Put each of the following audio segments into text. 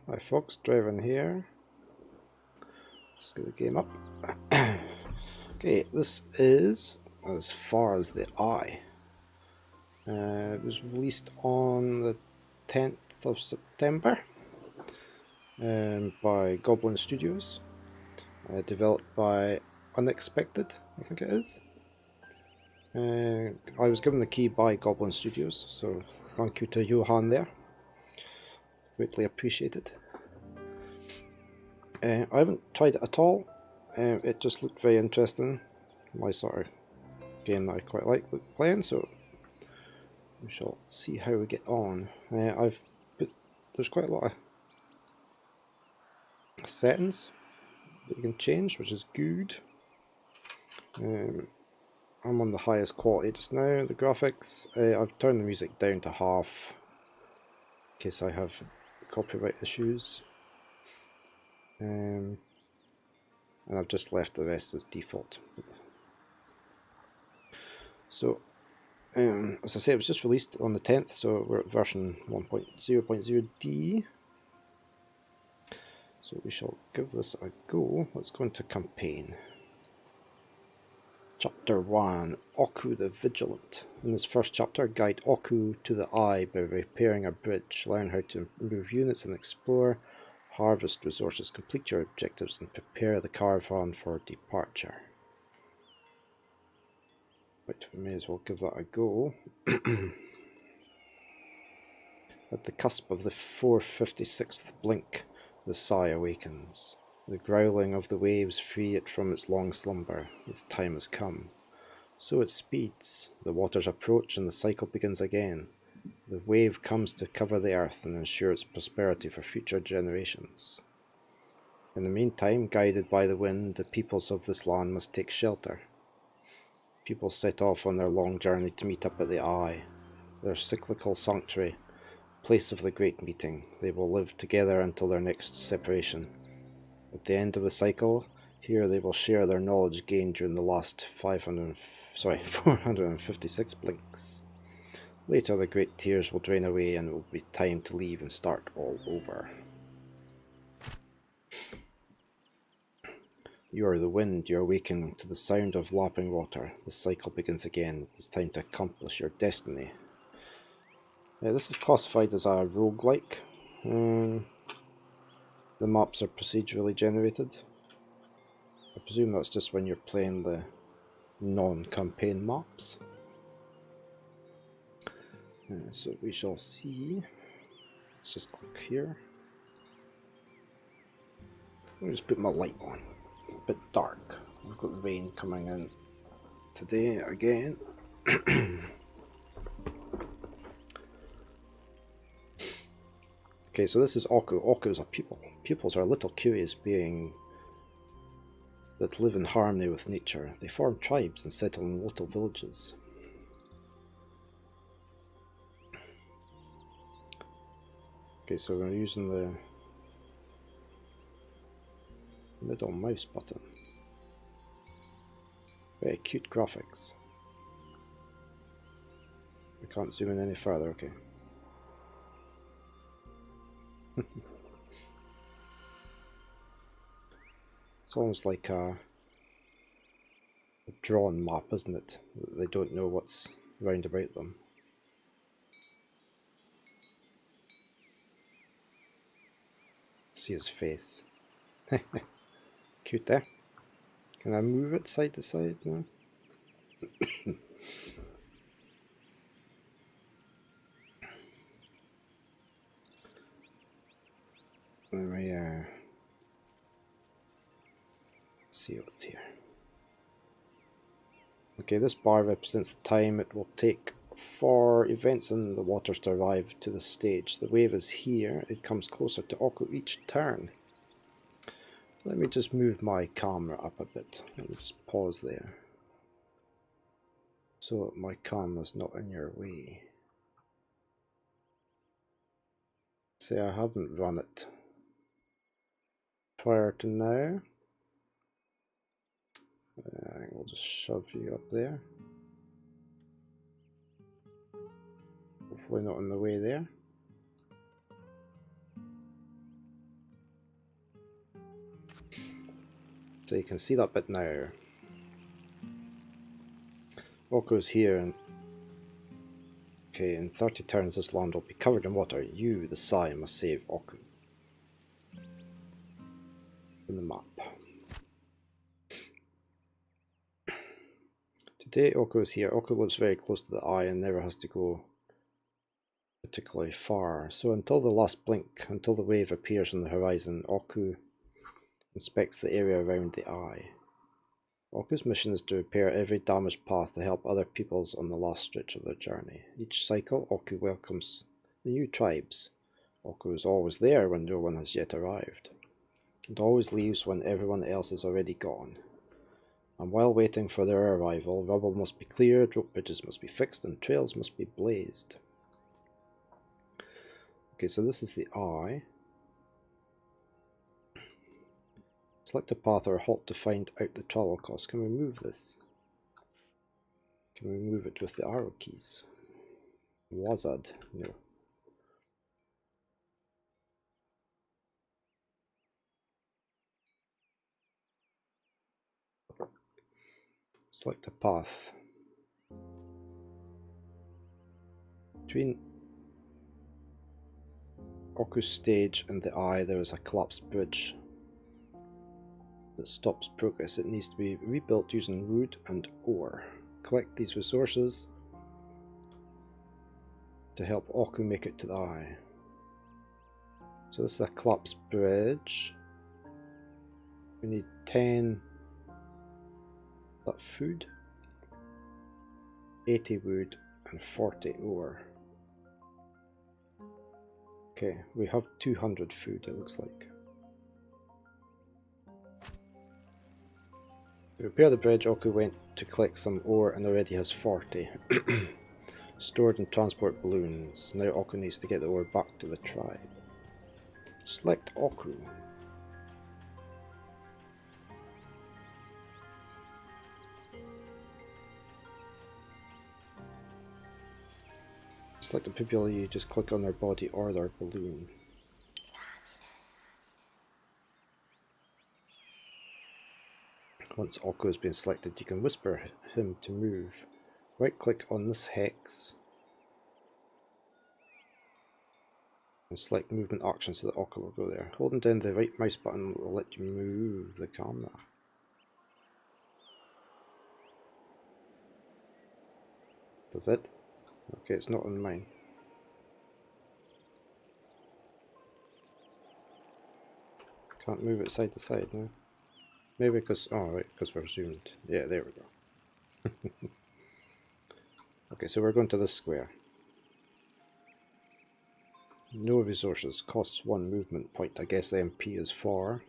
Hi folks, Draven here. Let's get the game up. Okay, this is As Far as the Eye. It was released on the 10th of September by Goblinz Studios. Developed by Unexpected, I think it is. I was given the key by Goblinz Studios, so thank you to Johan there. Greatly appreciated. I haven't tried it at all. It just looked very interesting. My sort of game that I quite like playing, so we shall see how we get on. There's quite a lot of settings that you can change, which is good. I'm on the highest quality just now. The graphics, I've turned the music down to half in case I have copyright issues. And I've just left the rest as default. So, as I say, it was just released on the 10th, so we're at version 1.0.0D. So we shall give this a go. Let's go into campaign. Chapter 1, Oku the Vigilant. In this first chapter, guide Oku to the Eye by repairing a bridge. Learn how to move units and explore, harvest resources, complete your objectives, and prepare the caravan for departure. Right, we may as well give that a go. At the cusp of the 456th blink, the sigh awakens. The growling of the waves free it from its long slumber. Its time has come. So it speeds. The waters approach and the cycle begins again. The wave comes to cover the earth and ensure its prosperity for future generations. In the meantime, guided by the wind, the peoples of this land must take shelter. People set off on their long journey to meet up at the Eye, their cyclical sanctuary, place of the great meeting. They will live together until their next separation. At the end of the cycle, here they will share their knowledge gained during the last 456 blinks. Later the great tears will drain away and it will be time to leave and start all over. You are the wind, you are awakening to the sound of lapping water. The cycle begins again. It is time to accomplish your destiny. This is classified as a roguelike. The maps are procedurally generated. I presume that's just when you're playing the non-campaign maps. So we shall see. Let's just click here. Let me just put my light on. A bit dark. We've got rain coming in today again. Okay, so this is Oku. Oku is a pupil. Pupils are little curious beings that live in harmony with nature. They form tribes and settle in little villages. Okay, so we're using the middle mouse button. Very cute graphics. We can't zoom in any further, okay. It's almost like a drawn map, isn't it? They don't know what's round about them. See his face. Cute, eh? Can I move it side to side? No? Let me see what's here. Okay, this bar represents the time it will take for events in the waters to arrive to the stage. The wave is here. It comes closer to Oku each turn. Let me just move my camera up a bit. Let me just pause there. So my camera's not in your way. See, I haven't run it prior to now. We'll just shove you up there. Hopefully not in the way there. So you can see that bit now. Oku's here, and okay, in 30 turns this land will be covered in water. You, the Sai, must save Oku. In the map. Today Oku is here. Oku lives very close to the eye and never has to go particularly far. So until the last blink, until the wave appears on the horizon, Oku inspects the area around the eye. Oku's mission is to repair every damaged path to help other peoples on the last stretch of their journey. Each cycle, Oku welcomes the new tribes. Oku is always there when no one has yet arrived, and always leaves when everyone else is already gone. And while waiting for their arrival, rubble must be cleared, rope bridges must be fixed, and trails must be blazed. Okay, so this is the eye. Select a path or halt to find out the travel cost. Can we move this? Can we move it with the arrow keys? Wazad? No. Select a path. Between Oku's stage and the eye there is a collapsed bridge that stops progress. It needs to be rebuilt using wood and ore. Collect these resources to help Oku make it to the eye. So this is a collapsed bridge. We need 10 food, 80 wood and 40 ore. Okay, we have 200 food it looks like. To repair the bridge, Oku went to collect some ore and already has 40 stored in transport balloons. Now Oku needs to get the ore back to the tribe. Select Oku. Select the people, you just click on their body or their balloon. Once Oku has been selected, you can whisper him to move. Right click on this hex and select movement action so that Oku will go there. Holding down the right mouse button will let you move the camera. Does it? Okay, it's not on mine. Can't move it side to side now. Maybe because, oh right, because we're zoomed. Yeah, there we go. Okay, so we're going to this square. No resources, costs 1 movement point. I guess MP is 4.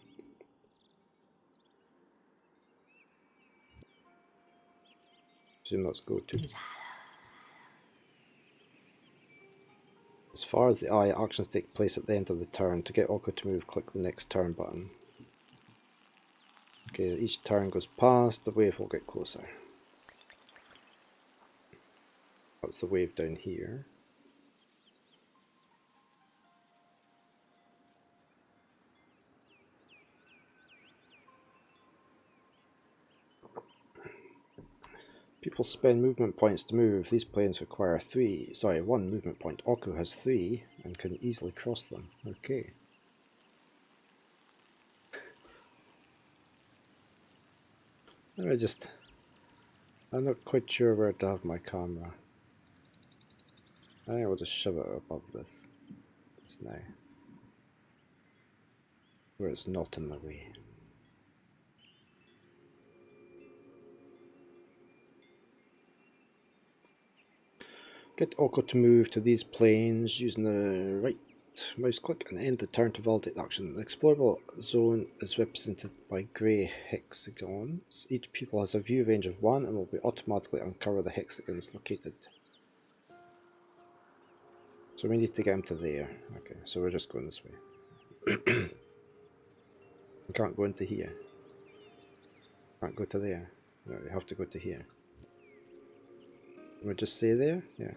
Assume let's go to. As far as the eye, actions take place at the end of the turn. To get Oku to move, click the next turn button. Okay, each turn goes past, the wave will get closer. That's the wave down here. People spend movement points to move. These planes require 1 movement point. Oku has 3 and can easily cross them. Okay. I'm not quite sure where to have my camera. I think I'll just shove it above this just now, where it's not in the way. Get Oku to move to these planes using the right mouse click and end the turn to validate the action. The explorable zone is represented by grey hexagons. Each pupil has a view range of 1 and will be automatically uncover the hexagons located. So we need to get him to there. Okay, so we're just going this way. We can't go into here. Can't go to there. No, we have to go to here. We'll just say there? Yeah.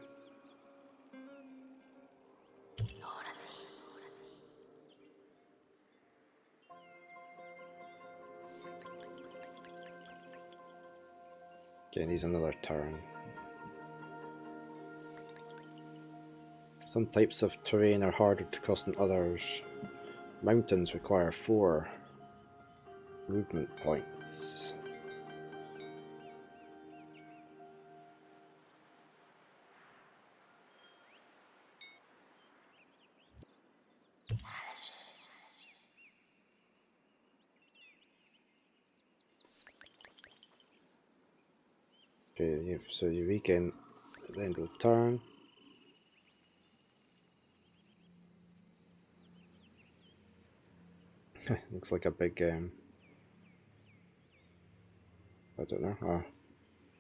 Okay, needs another turn. Some types of terrain are harder to cross than others. Mountains require 4 movement points. Okay, so you regain at the end of the turn. Looks like a big, I don't know,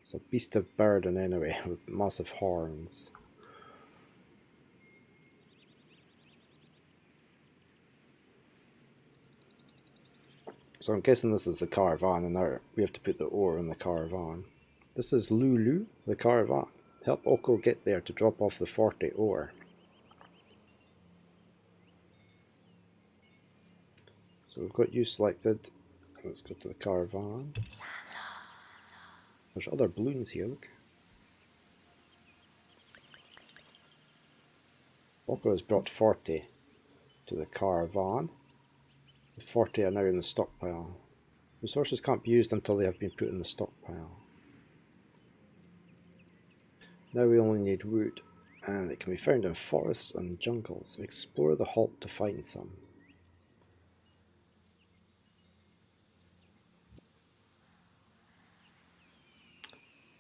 it's a beast of burden anyway, with massive horns. So I'm guessing this is the caravan, and now we have to put the ore in the caravan. This is Lulu, the caravan. Help Oko get there to drop off the 40 ore. So we've got you selected. Let's go to the caravan. There's other balloons here, look. Oko has brought 40 to the caravan. The 40 are now in the stockpile. Resources can't be used until they have been put in the stockpile. Now we only need wood, and it can be found in forests and jungles. Explore the halt to find some.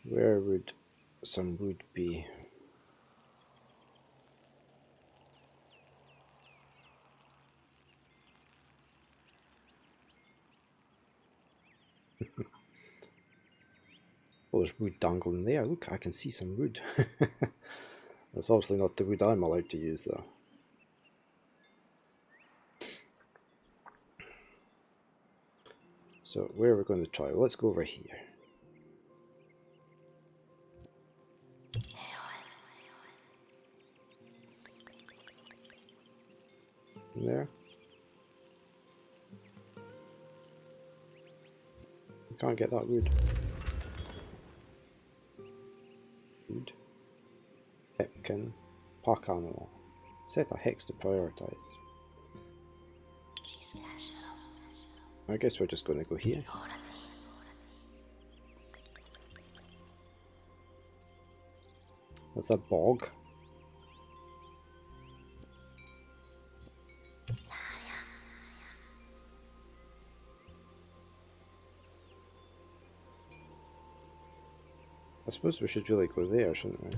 Where would some wood be? Oh, there's wood dangling there. Look, I can see some wood. That's obviously not the wood I'm allowed to use, though. So, where are we going to try? Well, let's go over here. There. We can't get that wood. Wood. Pipkin. Pack animal. Set a hex to prioritize. I guess we're just going to go here. That's a bog. I suppose we should really go there, shouldn't we?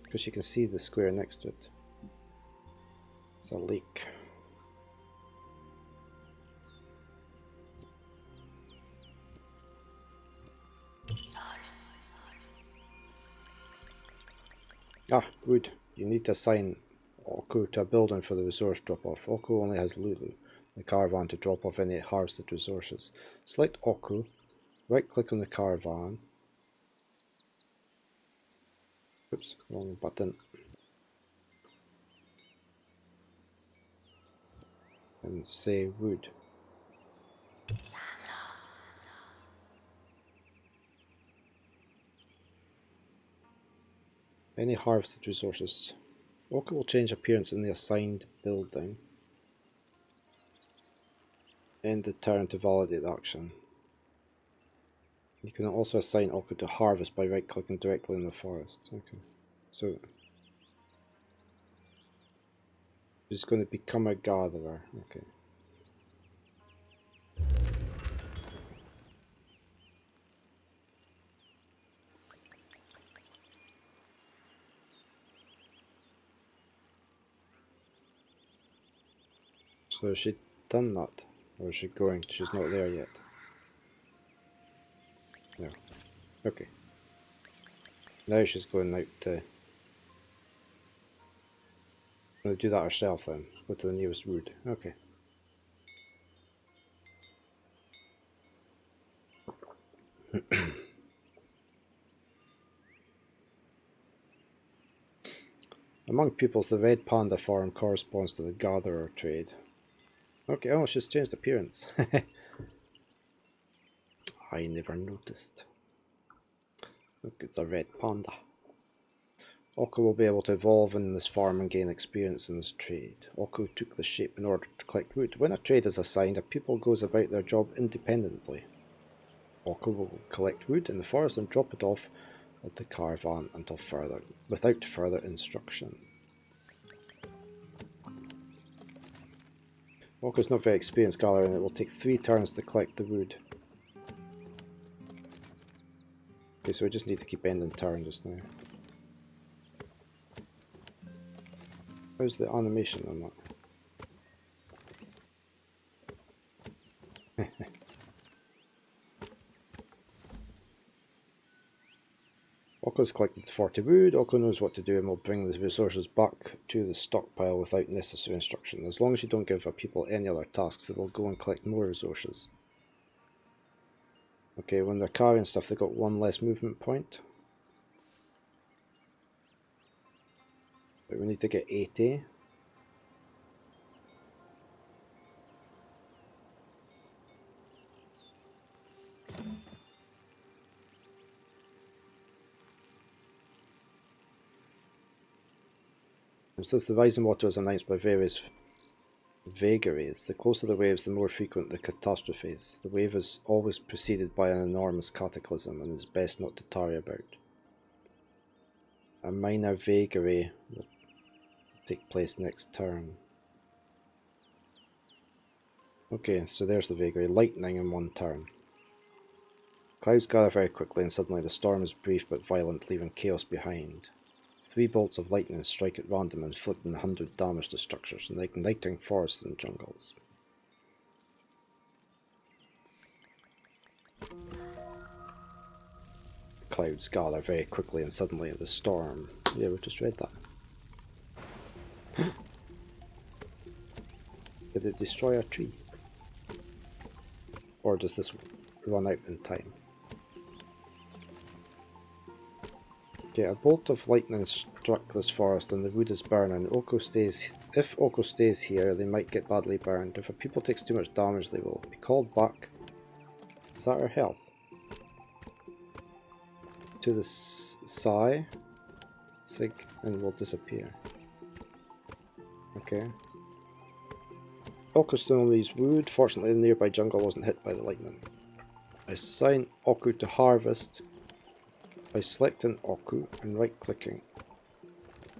Because you can see the square next to it. It's a lake. Ah, wood. You need to assign Oko to a building for the resource drop-off. Oko only has Lulu, the caravan, to drop off any harvested resources. Select Oko, right-click on the caravan. Oops, wrong button. And say wood. Any harvested resources. Oko will change appearance in the assigned building. End the turn to validate the action. You can also assign Oko to harvest by right-clicking directly in the forest. Okay, so he's going to become a gatherer. Okay. So has she done that? Or is she going? She's not there yet. No. Okay. Now she's going out to... Going to do that herself then. Go to the nearest wood. Okay. Among pupils, the red panda farm corresponds to the gatherer trade. Okay, oh, she's changed appearance. I never noticed. Look, it's a red panda. Oko will be able to evolve in this farm and gain experience in this trade. Oko took the shape in order to collect wood. When a trade is assigned, a pupil goes about their job independently. Oko will collect wood in the forest and drop it off at the caravan without further instruction. Oko is not very experienced gathering, and it will take 3 turns to collect the wood. Okay, so we just need to keep ending turn just now. How's the animation on that? Oko's collected 40 wood. Oko knows what to do and will bring the resources back to the stockpile without necessary instruction. As long as you don't give our people any other tasks, they will go and collect more resources. Okay, when they're carrying stuff, they've got 1 less movement point. But we need to get 80. Since the rising water is announced by various vagaries, the closer the waves, the more frequent the catastrophes. The wave is always preceded by an enormous cataclysm and is best not to tarry about. A minor vagary will take place next turn. Okay, so there's the vagary. Lightning in 1 turn. Clouds gather very quickly and suddenly the storm is brief but violent, leaving chaos behind. 3 bolts of lightning strike at random, inflicting 100 damage to structures and igniting forests and jungles. Clouds gather very quickly and suddenly the storm. Yeah, we just read that. Did it destroy a tree? Or does this run out in time? Okay, a bolt of lightning struck this forest and the wood is burning. If Oko stays here, they might get badly burned. If a people takes too much damage, they will be called back. Is that our health? To the Sig, and will disappear. Okay. Oko still needs wood. Fortunately, the nearby jungle wasn't hit by the lightning. I assign Oko to harvest by selecting Oko and right-clicking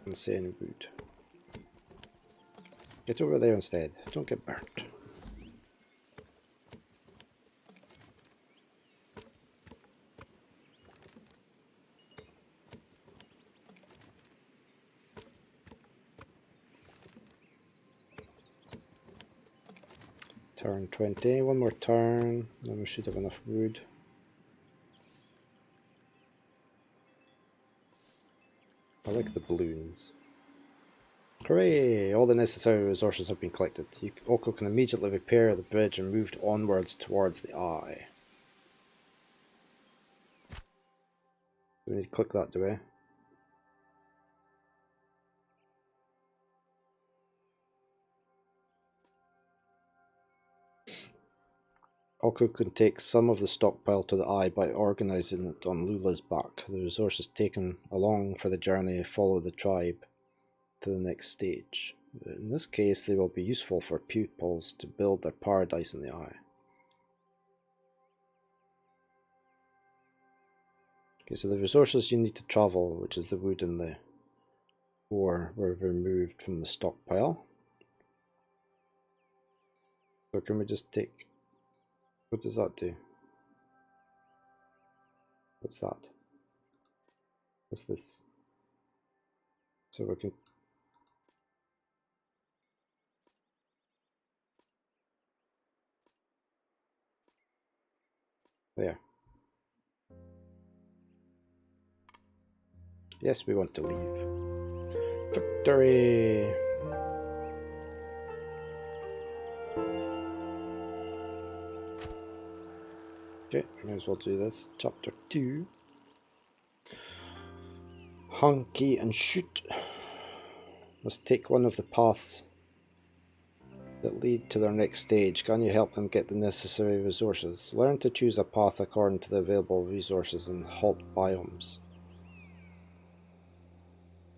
and saying wood. Get over there instead. Don't get burnt. Turn 20. 1 more turn. Then we should have enough wood. I like the balloons. Hooray! All the necessary resources have been collected. Oko can immediately repair the bridge and move onwards towards the eye. We need to click that, do we? Oko can take some of the stockpile to the eye by organising it on Lula's back. The resources taken along for the journey follow the tribe to the next stage. In this case, they will be useful for pupils to build their paradise in the eye. Okay, so the resources you need to travel, which is the wood and the ore, were removed from the stockpile. So can we just take... What does that do? What's that? What's this? So we can... There. Yes, we want to leave. Victory! Okay, may as well do this. Chapter 2. Hunky and shoot. Let's take one of the paths that lead to their next stage. Can you help them get the necessary resources? Learn to choose a path according to the available resources and halt biomes.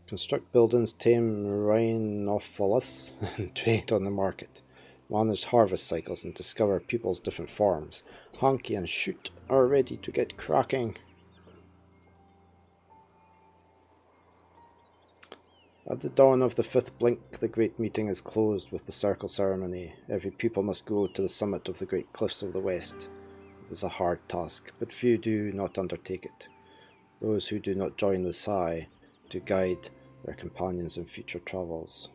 Construct buildings, tame rhinophilus, and trade on the market. Manage harvest cycles and discover people's different forms. Honky and Shoot are ready to get cracking. At the dawn of the fifth blink, the great meeting is closed with the circle ceremony. Every pupil must go to the summit of the great cliffs of the west. It is a hard task, but few do not undertake it. Those who do not join the Sai to guide their companions in future travels.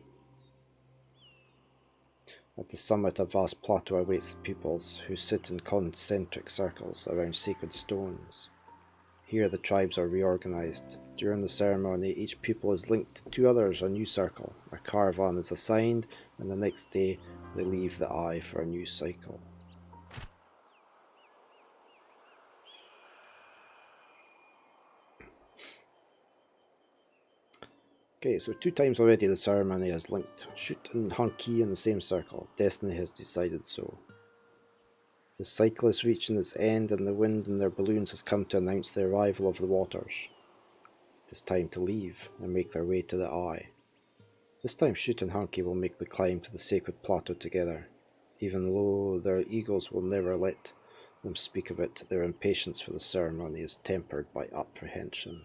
At the summit, a vast plateau awaits the pupils, who sit in concentric circles around sacred stones. Here the tribes are reorganized. During the ceremony, each pupil is linked to two others, a new circle. A caravan is assigned, and the next day they leave the eye for a new cycle. Okay, so 2 times already the ceremony has linked Shoot and Hunky in the same circle. Destiny has decided so. The cycle is reaching its end, and the wind in their balloons has come to announce the arrival of the waters. It is time to leave and make their way to the eye. This time Shoot and Hunky will make the climb to the sacred plateau together. Even though their egos will never let them speak of it, their impatience for the ceremony is tempered by apprehension.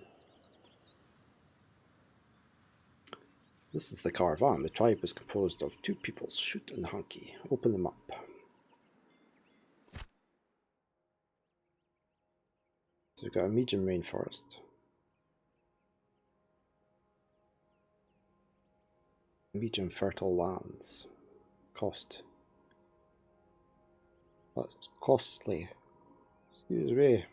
This is the caravan. The tribe is composed of 2 peoples, Shoot and Hunky. Open them up. So we've got a medium rainforest. Medium fertile lands. Cost. That's costly. Excuse me.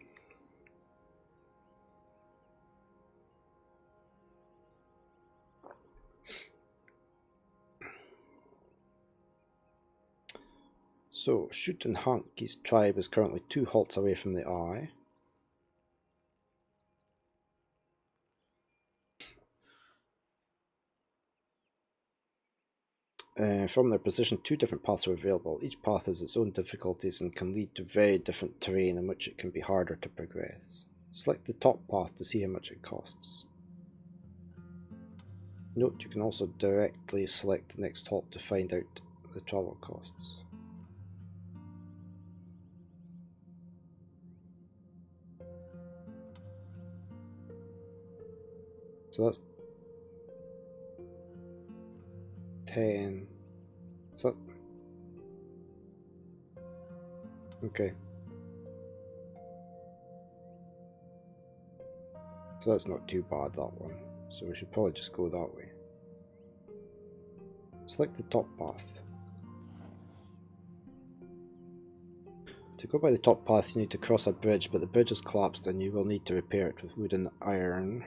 So, Shoot and Hunky's tribe is currently 2 halts away from the eye. From their position, 2 different paths are available. Each path has its own difficulties and can lead to very different terrain in which it can be harder to progress. Select the top path to see how much it costs. Note you can also directly select the next halt to find out the travel costs. So that's 10. So okay. So that's not too bad, that one. So we should probably just go that way. Select the top path. To go by the top path you need to cross a bridge, but the bridge has collapsed and you will need to repair it with wood and iron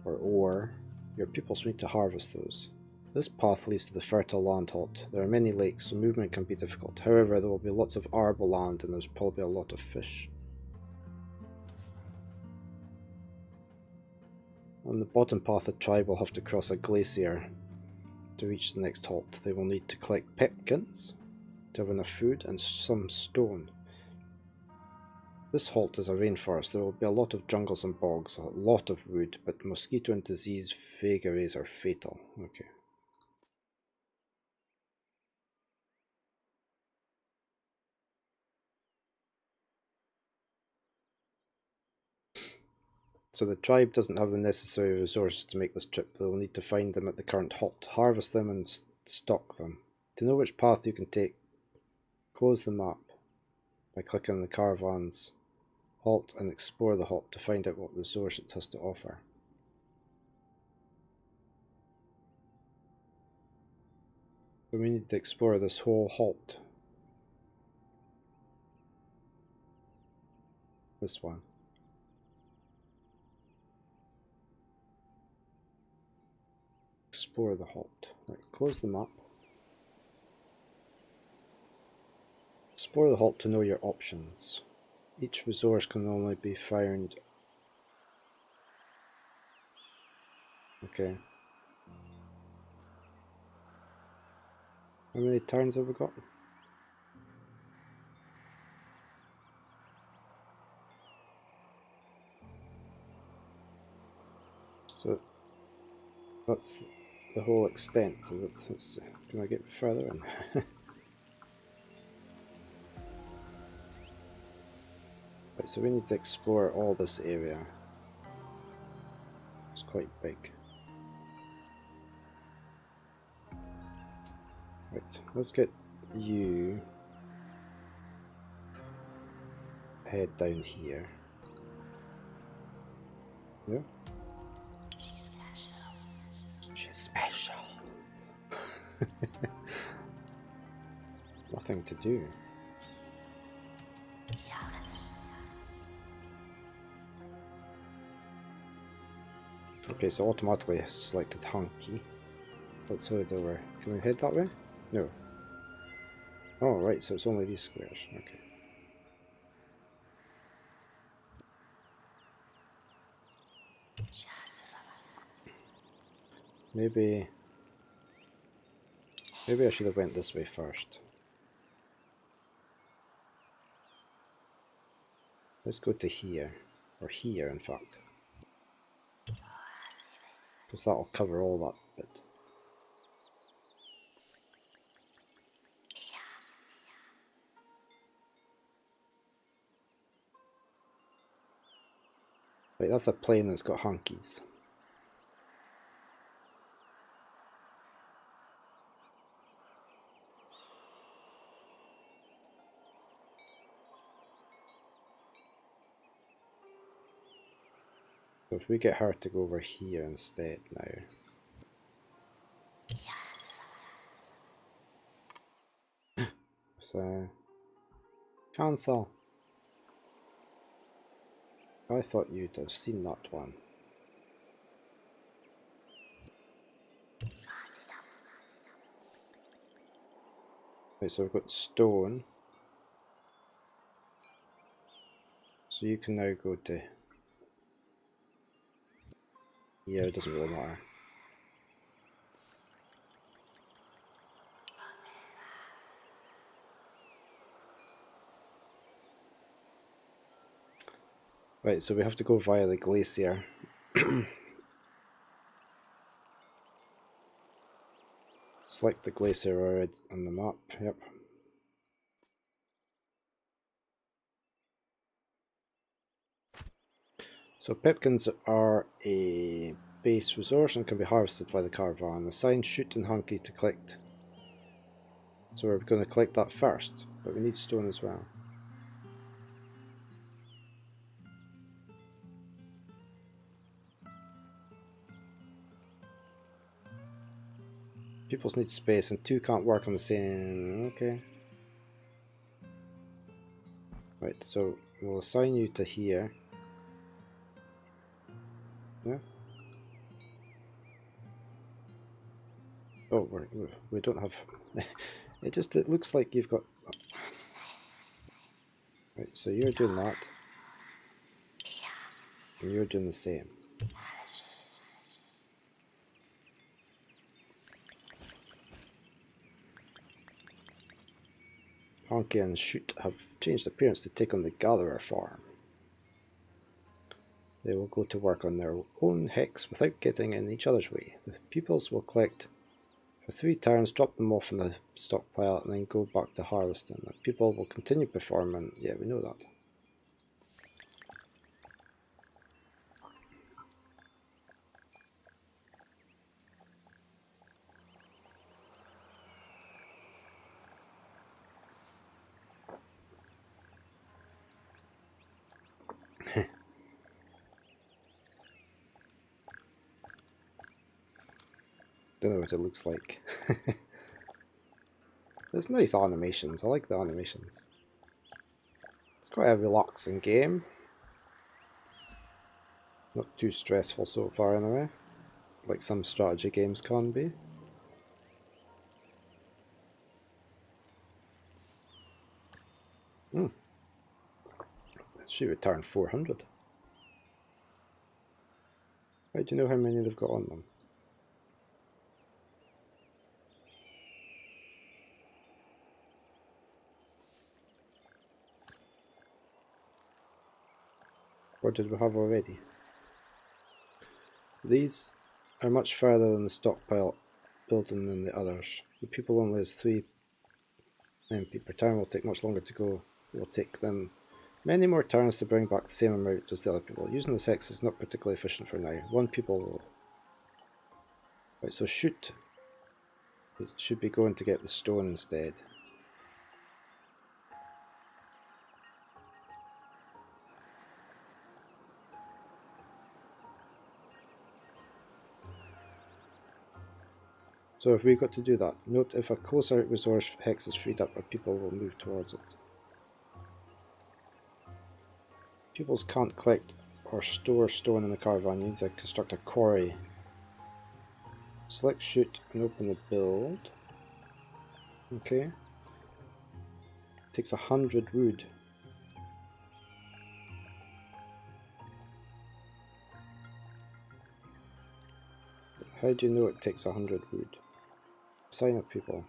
or ore. Your pupils need to harvest those. This path leads to the fertile land halt. There are many lakes, so movement can be difficult. However, there will be lots of arable land and there's probably a lot of fish. On the bottom path, the tribe will have to cross a glacier to reach the next halt. They will need to collect pepkins to have enough food and some stone. This halt is a rainforest. There will be a lot of jungles and bogs, a lot of wood, but mosquito and disease vagaries are fatal. Okay. So the tribe doesn't have the necessary resources to make this trip. They will need to find them at the current halt, harvest them and stock them. To know which path you can take, close the map by clicking on the caravan's halt and explore the halt to find out what resource it has to offer. So we need to explore this whole halt. This one. Explore the halt. Right, close the map. Explore the halt to know your options. Each resource can only be found. Okay. How many turns have we got? So that's the whole extent of it. Can I get further in? Right, so we need to explore all this area. It's quite big. Right, let's get you head down here. Yeah? She's special. Nothing to do. Okay, so automatically selected Hunky. So let's head over. Can we head that way? No. Oh, right, so it's only these squares. Okay. Maybe I should have went this way first. Let's go to here. Or here, in fact. Because that'll cover all that bit. Right, that's a plane that's got hunkies. So if we get her to go over here instead now. So, cancel. I thought you'd have seen that one. Right, so we've got stone. So you can now go to here, it doesn't really matter. Right, so we have to go via the glacier. Select the glacier already on the map, yep. So pipkins are a base resource and can be harvested by the caravan. Assign shoot and hunky to collect. So we're going to collect that first, but we need stone as well. Peoples need space and two can't work on the same... Okay. Right, so we'll assign you to here. Yeah. Oh, we don't have... it looks like you've got... Right, so you're doing that. And you're doing the same. Honky and Shoot have changed appearance to take on the Gatherer form. They will go to work on their own hex without getting in each other's way. The pupils will collect for 3 turns, drop them off in the stockpile, and then go back to harvesting. The pupil will continue performing. Yeah, we know that. Don't know what it looks like. There's nice animations. I like the animations. It's quite a relaxing game. Not too stressful so far anyway. Like some strategy games can be. She returned 400. How do you know how many they've got on them? Or did we have already? These are much further than the stockpile building than the others. The pupil only has 3 MP per turn, will take much longer to go. It will take them many more turns to bring back the same amount as the other people. Using this X is not particularly efficient for now. 1 pupil will... Right, so shoot. It should be going to get the stone instead. So have we got to do that? Note if a closer resource hex is freed up, our people will move towards it. Pupils can't collect or store stone in the caravan. You need to construct a quarry. Select shoot and open the build. Okay. Takes 100 wood. How do you know it takes 100 wood? Sign up people.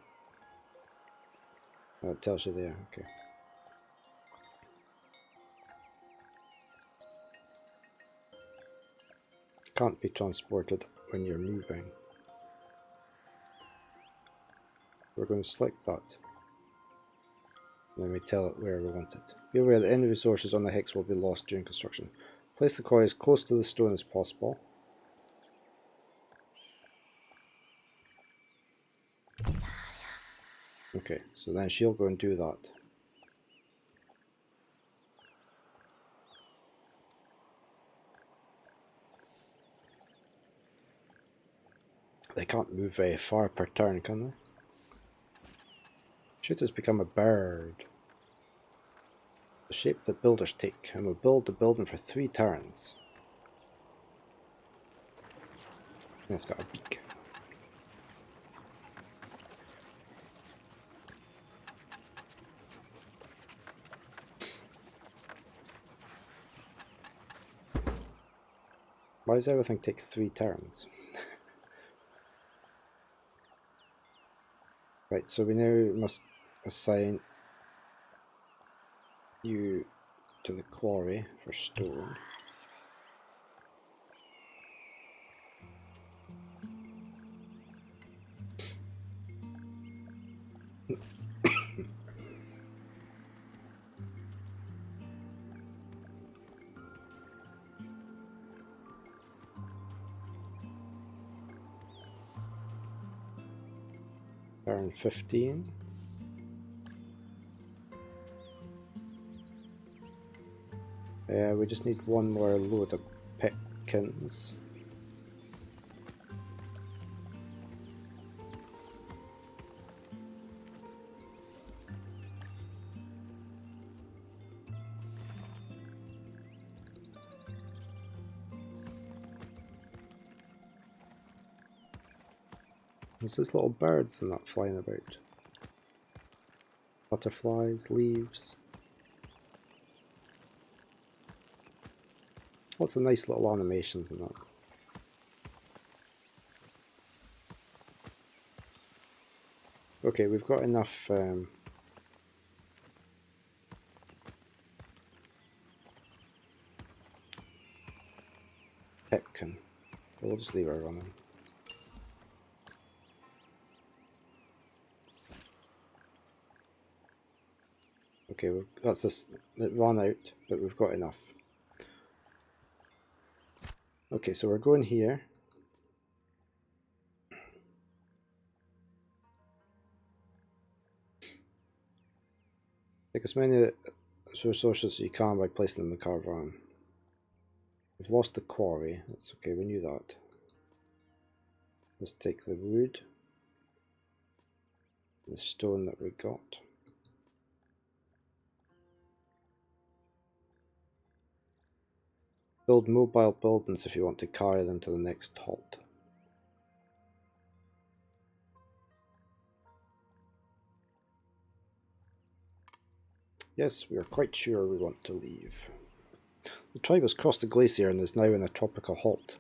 Oh, it tells you there, okay. Can't be transported when you're moving. We're going to select that. Then we tell it where we want it. Be aware that any resources on the hex will be lost during construction. Place the quarry as close to the stone as possible. Okay, so then she'll go and do that. They can't move very far per turn, can they? Shoot has become a bird. The shape that builders take, and will build the building for 3 turns. And it's got a beak. Why does everything take 3 turns? Right, so we now must assign you to the quarry for stone. Turn 15. We just need one more load of pecans. There's these little birds and that flying about. Butterflies, leaves. Lots of nice little animations in that. Okay, we've got enough pepkin. We'll just leave her running. Okay, that's it ran out, but we've got enough. Okay, so we're going here. Take as many resources as you can by placing them in the caravan. We've lost the quarry. That's okay, we knew that. Let's take the wood, the stone that we got. Build mobile buildings if you want to carry them to the next halt. Yes, we are quite sure we want to leave. The tribe has crossed the glacier and is now in a tropical halt.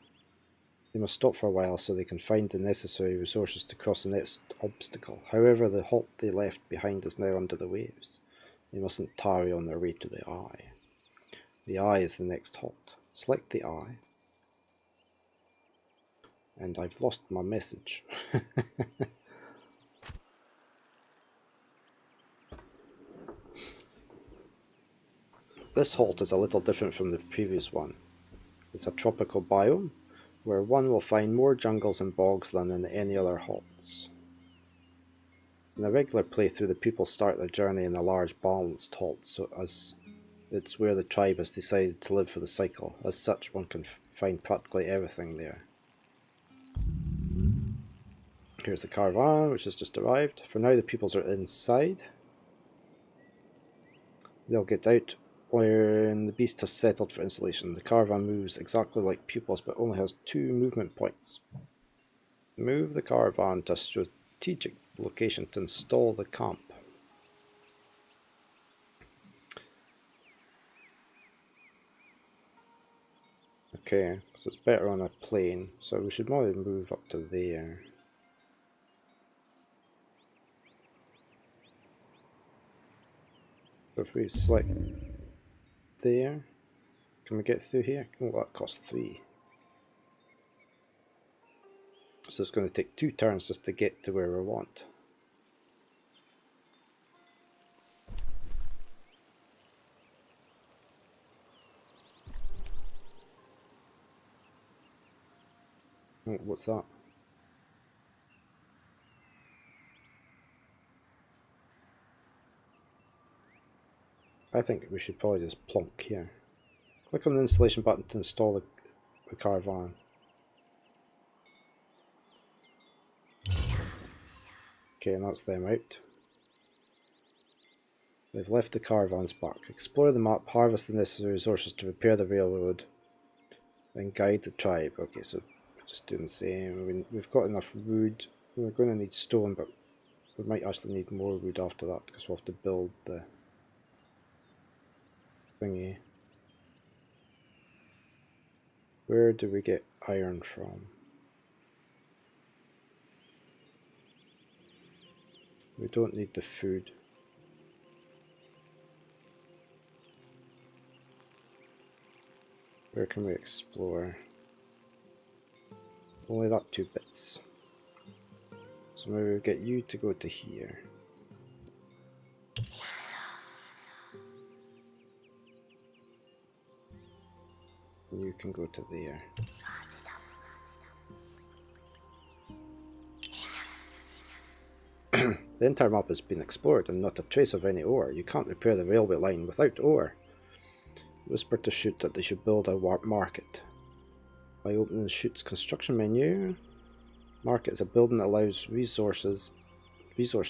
They must stop for a while so they can find the necessary resources to cross the next obstacle. However, the halt they left behind is now under the waves. They mustn't tarry on their way to the eye. The eye is the next halt. Select the eye. And I've lost my message. This halt is a little different from the previous one. It's a tropical biome, where one will find more jungles and bogs than in any other halts. In a regular playthrough, the people start their journey in a large balanced halt, so as it's where the tribe has decided to live for the cycle. As such, one can find practically everything there. Here's the caravan, which has just arrived. For now, the pupils are inside. They'll get out when the beast has settled for installation. The caravan moves exactly like pupils, but only has 2 movement points. Move the caravan to a strategic location to install the camp. Okay, so it's better on a plane, so we should probably move up to there. So if we select there, can we get through here? Oh, that costs 3. So it's going to take 2 turns just to get to where we want. Oh, what's that? I think we should probably just plonk here. Click on the installation button to install the caravan. Okay, and that's them out. They've left the caravans back. Explore the map, harvest the necessary resources to repair the railroad, then guide the tribe. Okay, so we're just doing the same. We've got enough wood. We're going to need stone, but we might actually need more wood after that because we'll have to build the thingy. Where do we get iron from? We don't need the food. Where can we explore? Only that 2 bits. So maybe we'll get you to go to here. And you can go to there. The entire map has been explored and not a trace of any ore. You can't repair the railway line without ore. Whisper to Shoot that they should build a market. By opening Shoot's construction menu, market is a building that allows resource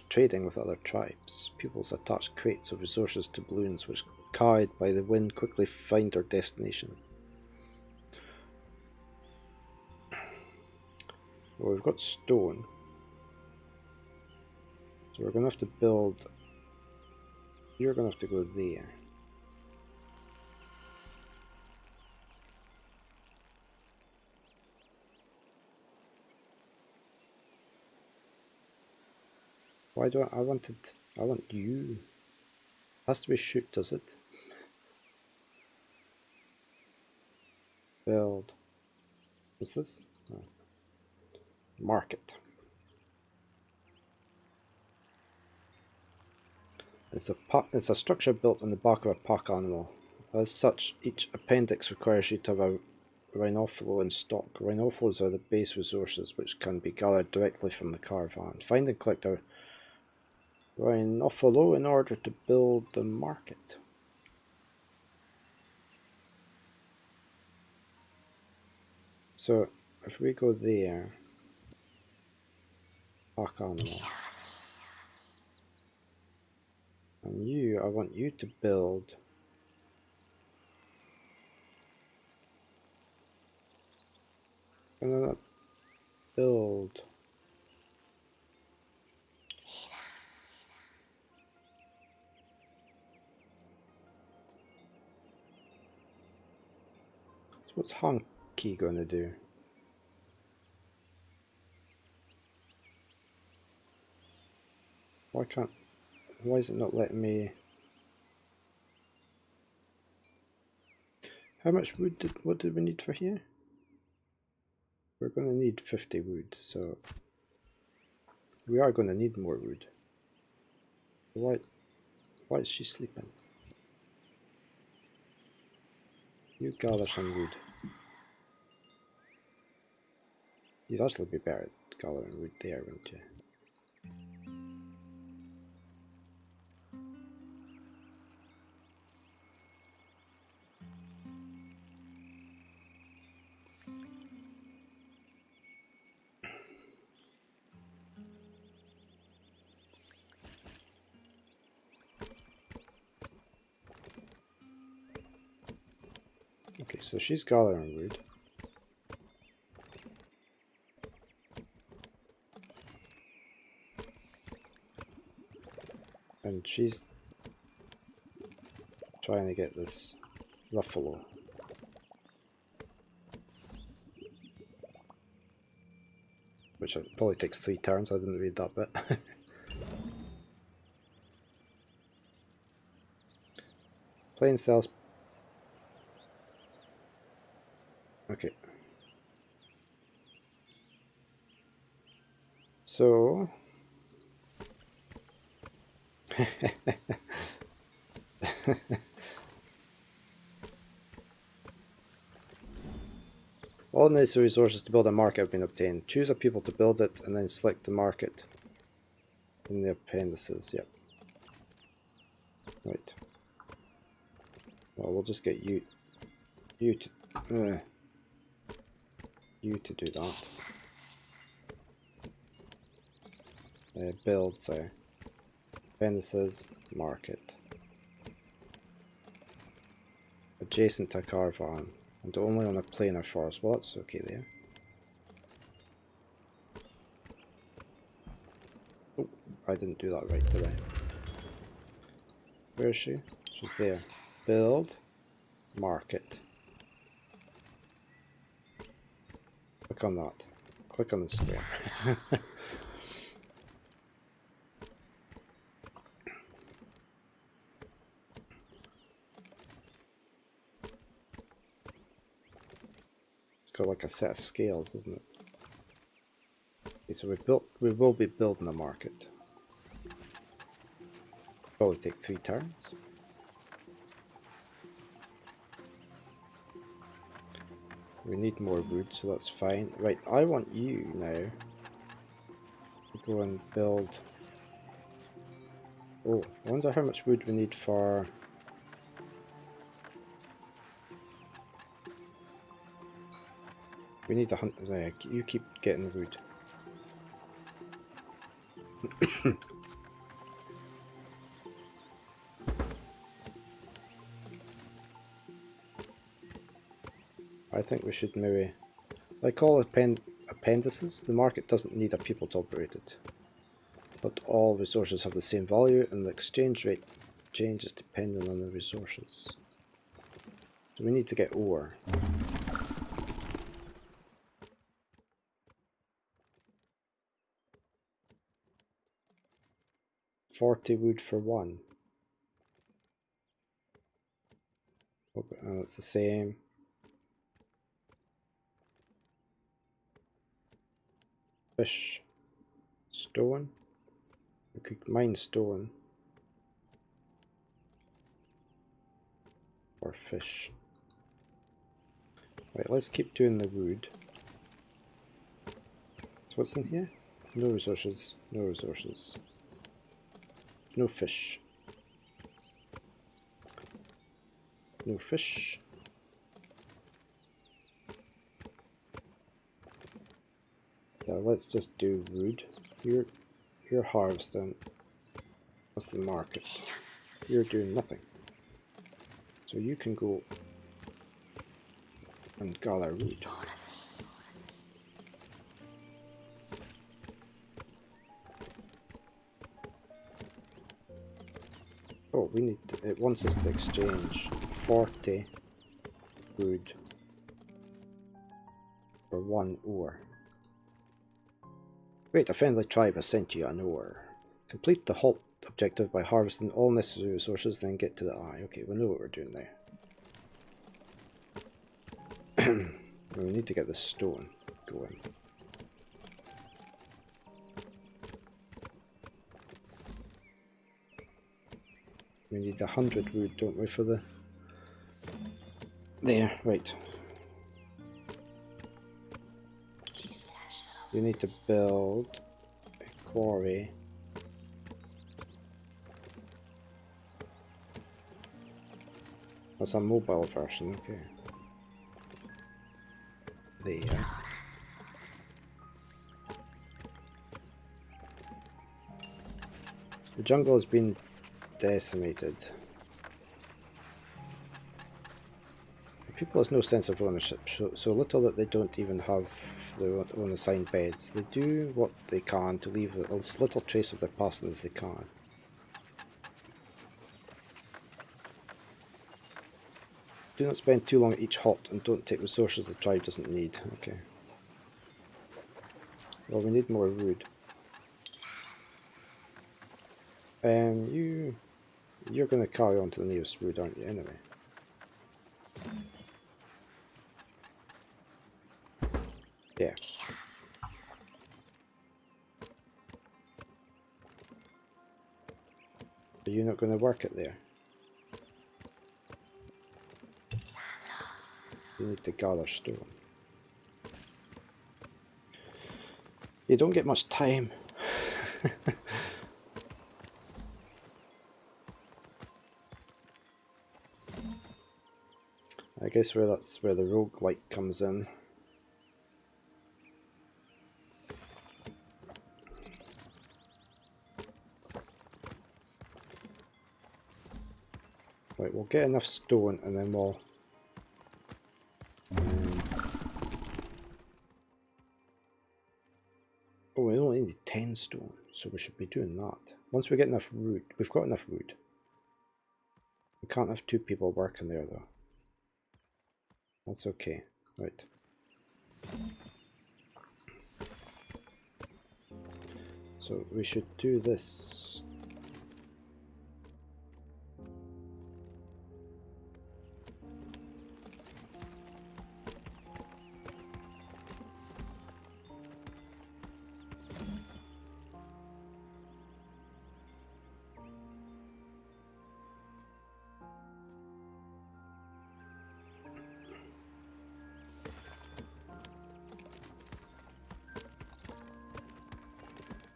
trading with other tribes. Pupils attach crates of resources to balloons which, carried by the wind, quickly find their destination. Well, we've got stone. So we're going to have to build... You're going to have to go there. Why do I want you. It has to be Shoot, does it? Build. What's this? Oh. Market. It's a structure built on the back of a pack animal. As such, each appendix requires you to have a rhinophilo in stock. Rhinophilos are the base resources which can be gathered directly from the caravan. Find and collect a rhinophilo in order to build the market. So, if we go there, pack animal. And you, I want you to build build. So what's Hanky going to do? Why is it not letting me? How much wood what did we need for here? We're going to need 50 wood, so we are going to need more wood. Why is she sleeping? You gather some wood. You'd actually be better at gathering wood there, wouldn't you? Okay, so she's gathering wood. And she's trying to get this ruffalo. Which probably takes 3 turns, I didn't read that bit. Plain cells. Okay. So... all necessary resources to build a market have been obtained. Choose a people to build it and then select the market in the appendices. Yep. Right. Well, we'll just get you to do that. Build, sorry. Appendices, market. Adjacent to a caravan, and only on a planar forest. Well, that's okay there. Oh, I didn't do that right, did I? Where is she? She's there. Build, market. Click on that. Click on the square. It's got like a set of scales, isn't it? Okay, so we will be building a market. Probably take 3 turns. We need more wood, so that's fine. Right, I want you now to go and build. Oh, I wonder how much wood we need for. We need 100. You keep getting wood. I think we should maybe, like all appendices, the market doesn't need a people to operate it. But all resources have the same value, and the exchange rate changes depending on the resources. So we need to get ore. $40 wood for 1. Okay, and it's the same. Fish. Stone. We could mine stone. Or fish. Right, let's keep doing the wood. So what's in here? No resources. No resources. No fish. No fish. Yeah, let's just do wood. You're harvesting. What's the market? You're doing nothing. So you can go and gather wood. Oh, we need to, it wants us to exchange 40 wood for 1 ore. Wait, a friendly tribe has sent you an ore. Complete the halt objective by harvesting all necessary resources, then get to the eye. Okay, we know what we're doing now. We need to get the stone going. We need 100 wood, don't we, for the... There, right. We need to build a quarry. That's a mobile version, okay. There. The jungle has been decimated. People has no sense of ownership, so little that they don't even have their own assigned beds. They do what they can to leave as little trace of their past as they can. Do not spend too long at each hut and don't take resources the tribe doesn't need. Okay. Well, we need more wood. You're going to carry on to the nearest wood, aren't you, anyway? Yeah. Are you not going to work it there? You need to gather stone. You don't get much time. I guess that's where the roguelike comes in. Right, we'll get enough stone and then we'll... Oh, we only need 10 stone, so we should be doing that. Once we get enough wood, we've got enough wood. We can't have 2 people working there though. That's okay, right. So we should do this.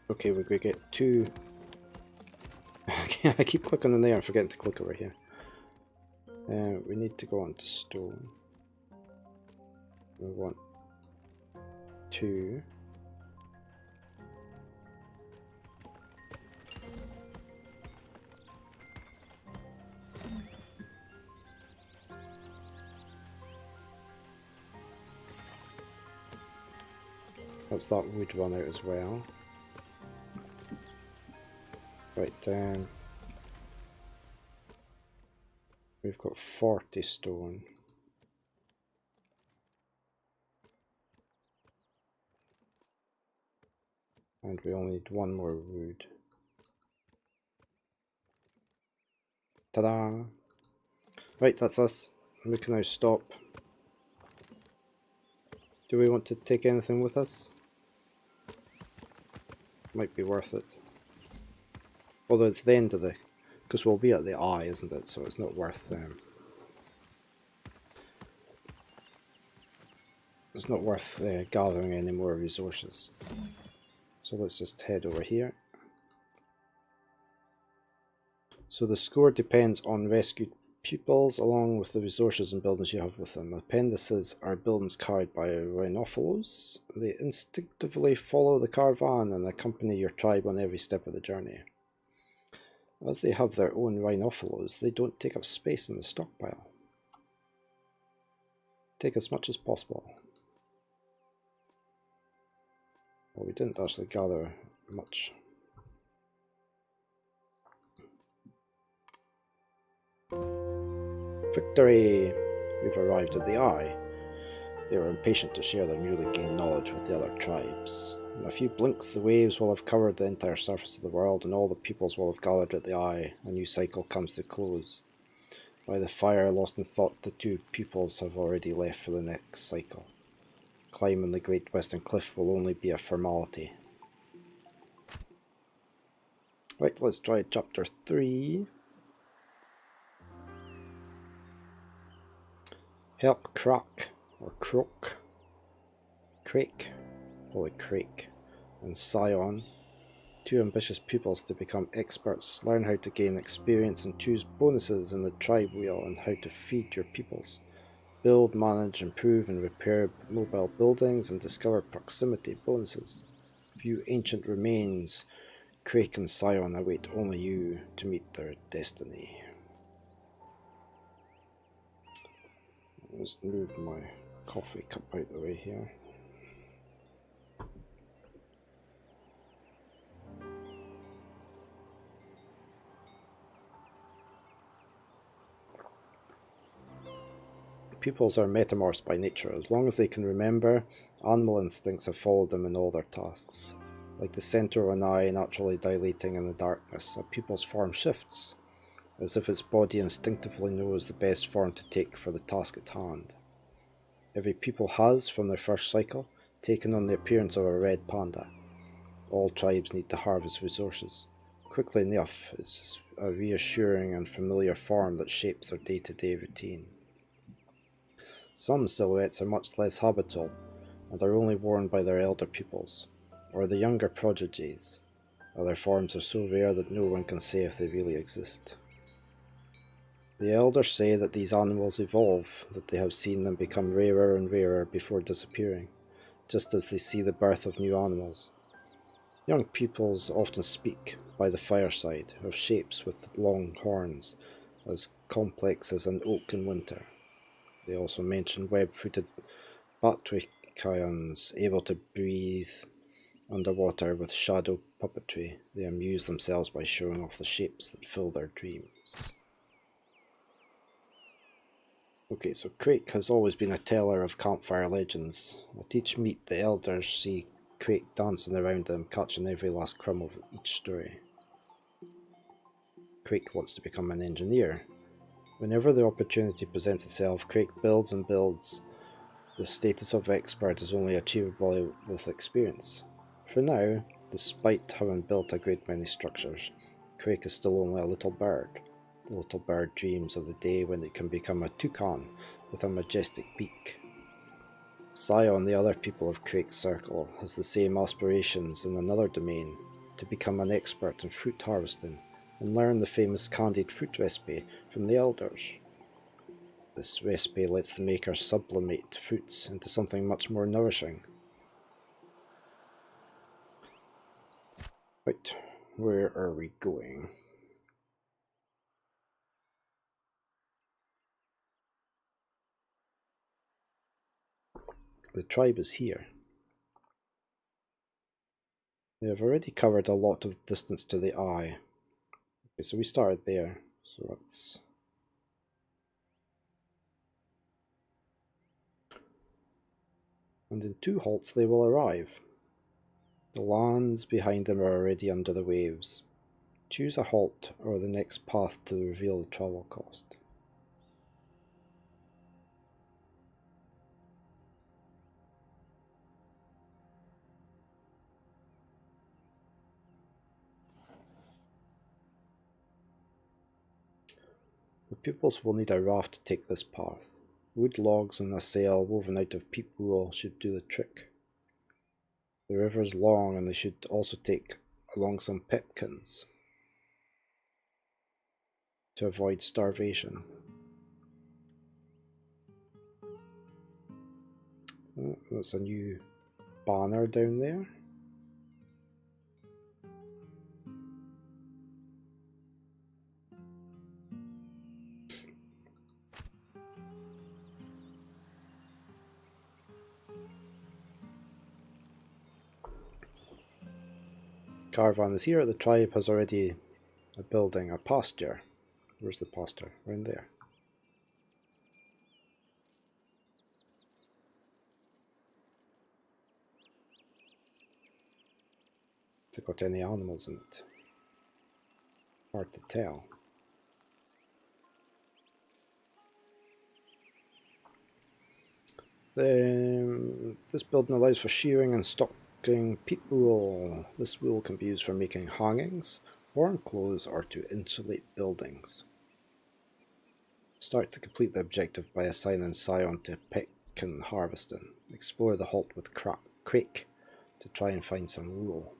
Okay, we're going to get 2. I keep clicking on there and forgetting to click over here. We need to go on to stone. We want 2. That's that wood run out as well. Right, we've got 40 stone. And we only need 1 more wood. Ta-da! Right, that's us. We can now stop. Do we want to take anything with us? Might be worth it. Although it's the end of the... because we'll be at the eye, isn't it? So it's not worth... it's not worth gathering any more resources. So let's just head over here. So the score depends on rescued pupils along with the resources and buildings you have with them. Appendices are buildings carried by rhinophilus. They instinctively follow the caravan and accompany your tribe on every step of the journey. As they have their own rhinophilus, they don't take up space in the stockpile. Take as much as possible. Well, we didn't actually gather much. Victory! We've arrived at the Eye. They are impatient to share their newly gained knowledge with the other tribes. In a few blinks, the waves will have covered the entire surface of the world, and all the peoples will have gathered at the Eye. A new cycle comes to close. By the fire, lost in thought, the two pupils have already left for the next cycle. Climbing the Great Western Cliff will only be a formality. Right, let's try chapter 3. Help Crack, or Croak, Crake, holy Crake, and Scion, two ambitious pupils to become experts, learn how to gain experience and choose bonuses in the tribe wheel and how to feed your pupils. Build, manage, improve and repair mobile buildings and discover proximity bonuses. View ancient remains. Crake and Scion await only you to meet their destiny. Let's move my coffee cup out the way here. Pupils are metamorphs by nature. As long as they can remember, animal instincts have followed them in all their tasks. Like the centre of an eye naturally dilating in the darkness, a pupil's form shifts, as if its body instinctively knows the best form to take for the task at hand. Every pupil has, from their first cycle, taken on the appearance of a red panda. All tribes need to harvest resources. Quickly enough, it's a reassuring and familiar form that shapes their day-to-day routine. Some silhouettes are much less habitual and are only worn by their elder pupils, or the younger prodigies. Other forms are so rare that no one can say if they really exist. The elders say that these animals evolve, that they have seen them become rarer and rarer before disappearing, just as they see the birth of new animals. Young pupils often speak, by the fireside, of shapes with long horns, as complex as an oak in winter. They also mention web-footed batrachians able to breathe underwater with shadow puppetry. They amuse themselves by showing off the shapes that fill their dreams. Okay, so Crake has always been a teller of campfire legends. At each meet, the elders see Crake dancing around them, catching every last crumb of each story. Crake wants to become an engineer. Whenever the opportunity presents itself, Crake builds and builds. The status of expert is only achievable with experience. For now, despite having built a great many structures, Crake is still only a little bird. The little bird dreams of the day when it can become a toucan with a majestic beak. Scion, the other people of Crake's circle, has the same aspirations in another domain, to become an expert in fruit harvesting and learn the famous candied fruit recipe from the elders. This recipe lets the maker sublimate fruits into something much more nourishing. Right, where are we going? The tribe is here. They have already covered a lot of distance to the eye. Okay, so we started there, so let's... And in 2 halts they will arrive. The lands behind them are already under the waves. Choose a halt or the next path to reveal the travel cost. The pupils will need a raft to take this path. Wood logs and a sail woven out of peat wool should do the trick. The river is long and they should also take along some pipkins to avoid starvation. Oh, that's a new banner down there. Caravan is here. The tribe has already a building, a pasture. Where's the pasture? Around there. Has it got any animals in it? Hard to tell. This building allows for shearing and stocking peat wool. This wool can be used for making hangings, warm clothes, or to insulate buildings. Start to complete the objective by assigning Scion to Pecan harvesting. Explore the halt with Crake to try and find some wool.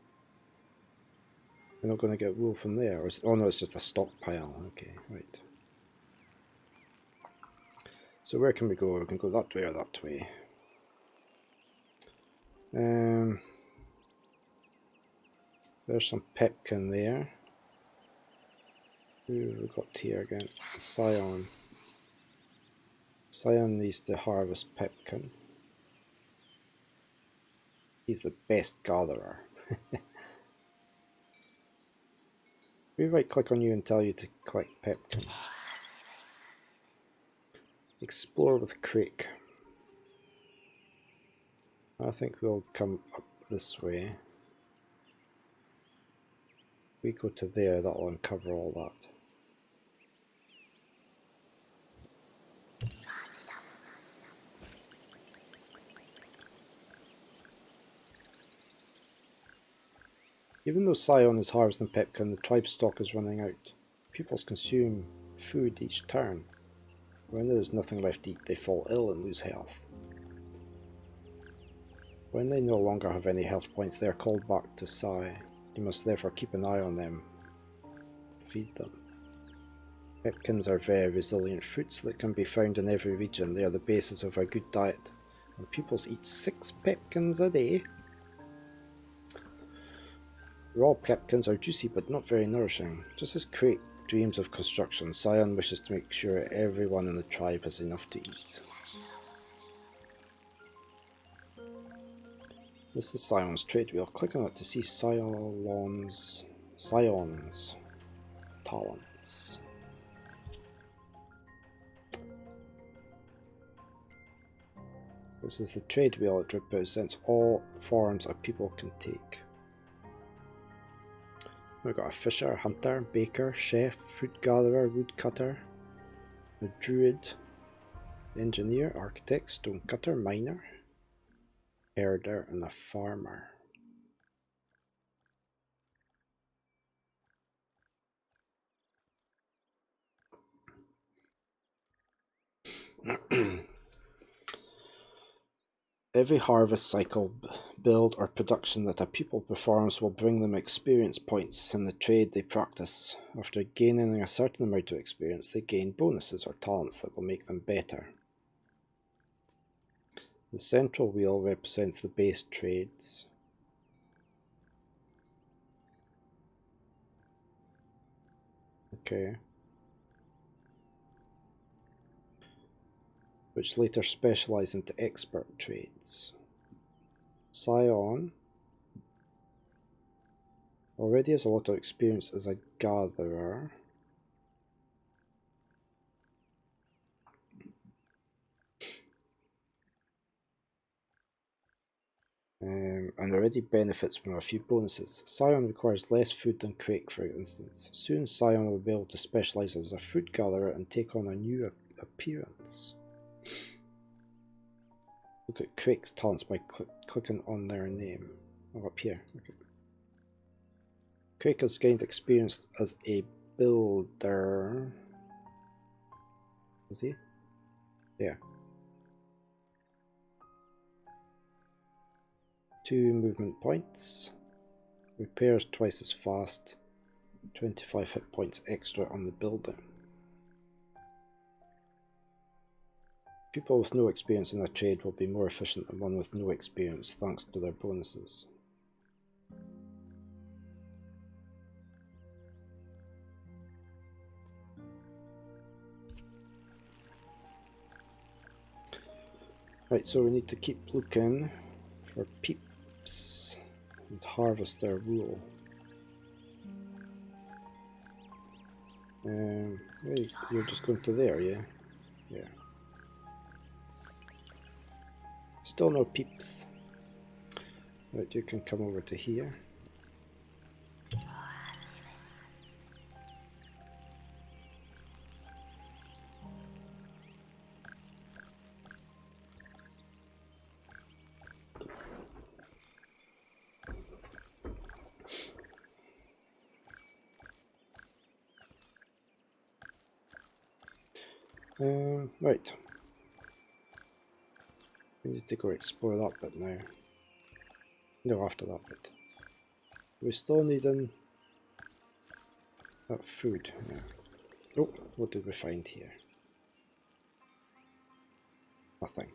We're not going to get wool from there. Or oh no, it's just a stockpile. Okay, right. So where can we go? We can go that way or that way. There's some Pepkin there. Who have we got here again? Scion. Scion needs to harvest Pepkin. He's the best gatherer. We right click on you and tell you to collect Pepkin. Explore with Crake. I think we'll come up this way. We go to there, that'll uncover all that. Even though Scion is harvesting Pepkin, the tribe stock is running out. Pupils consume food each turn. When there is nothing left to eat, they fall ill and lose health. When they no longer have any health points, they are called back to Sai. You must therefore keep an eye on them. Feed them. Pepkins are very resilient fruits that can be found in every region. They are the basis of a good diet. And pupils eat 6 pepkins a day. Raw pepkins are juicy but not very nourishing. Just as Crake dreams of construction, Scion wishes to make sure everyone in the tribe has enough to eat. This is Scion's trade wheel. Click on it to see Scion's talents. This is the trade wheel. It represents all forms a people can take. We've got a fisher, a hunter, baker, chef, fruit gatherer, woodcutter, a druid, engineer, architect, stonecutter, miner, herder, and a farmer. Every harvest cycle, build, or production that a pupil performs will bring them experience points in the trade they practice. After gaining a certain amount of experience, they gain bonuses or talents that will make them better. The central wheel represents the base trades. Okay. Which later specialise into expert trades. Scion already has a lot of experience as a gatherer. And already benefits from a few bonuses. Scion requires less food than Crake, for instance. Soon Scion will be able to specialise as a fruit gatherer and take on a new appearance. Look at Crake's talents by clicking on their name. Oh, up here. Okay. Crake has gained experience as a builder. Is he? Yeah. 2 movement points. Repairs twice as fast. 25 hit points extra on the building. People with no experience in a trade will be more efficient than one with no experience thanks to their bonuses. Right, so we need to keep looking for peeps and harvest their wool. You're just going to there, yeah? Yeah. Still no peeps. Right, you can come over to here. Right. We need to go explore that bit now. No, after that bit. We still needing that food. Yeah. Oh, what did we find here? Nothing.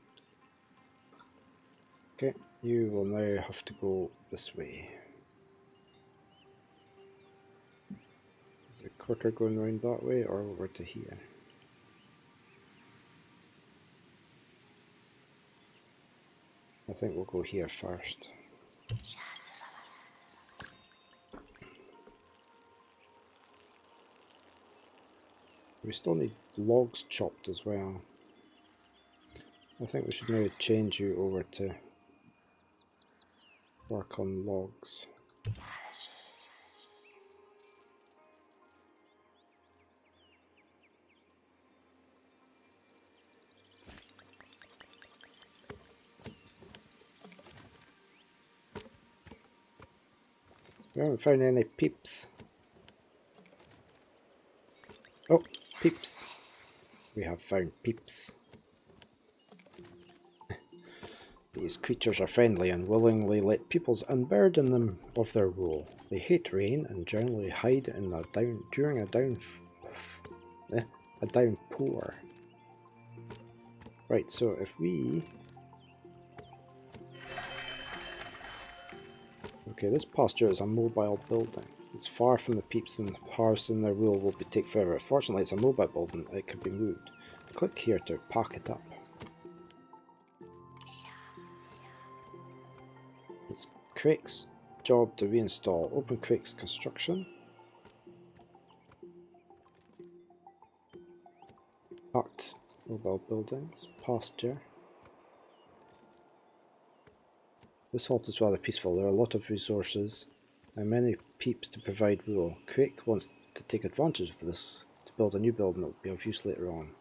Okay, you will now have to go this way. Is the quarter going around that way or over to here? I think we'll go here first. We still need logs chopped as well. I think we should now change you over to work on logs. We haven't found any peeps. Oh, peeps. We have found peeps. These creatures are friendly and willingly let pupils unburden them of their role. They hate rain and generally hide in during a downpour. Right, so if we... Okay, this pasture is a mobile building. It's far from the peeps and harvesting their wool will take forever. Fortunately, it's a mobile building. It can be moved. Click here to pack it up. It's Craig's job to reinstall. Open Craig's construction. Packed mobile buildings. Pasture. This halt is rather peaceful. There are a lot of resources and many peeps to provide wool. Craig wants to take advantage of this to build a new building that will be of use later on.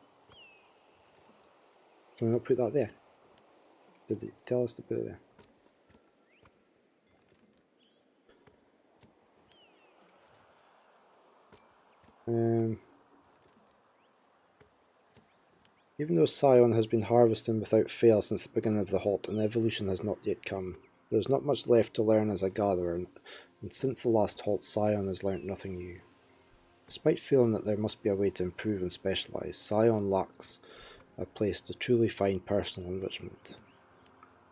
Can we not put that there? Did they tell us to put it there? Even though Scion has been harvesting without fail since the beginning of the halt, an evolution has not yet come. There is not much left to learn as a gatherer, and since the last halt, Scion has learnt nothing new. Despite feeling that there must be a way to improve and specialise, Scion lacks a place to truly find personal enrichment.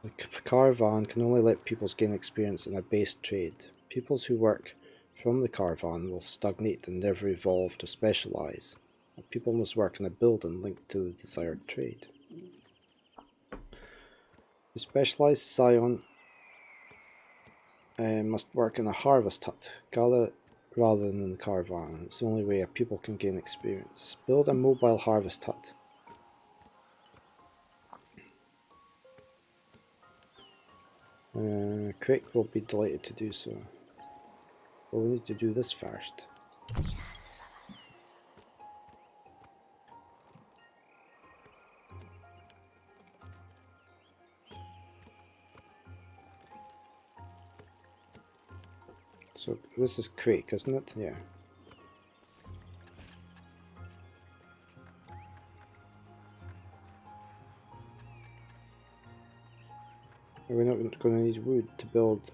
The caravan can only let pupils gain experience in a base trade. Pupils who work from the caravan will stagnate and never evolve to specialise. People must work in a building linked to the desired trade. The specialised Scion must work in a harvest hut, gather rather than in the caravan. It's the only way a pupil can gain experience. Build a mobile harvest hut. Craig will be delighted to do so. But we need to do this first. So this is Craig, isn't it? Yeah. We're not going to need wood to build.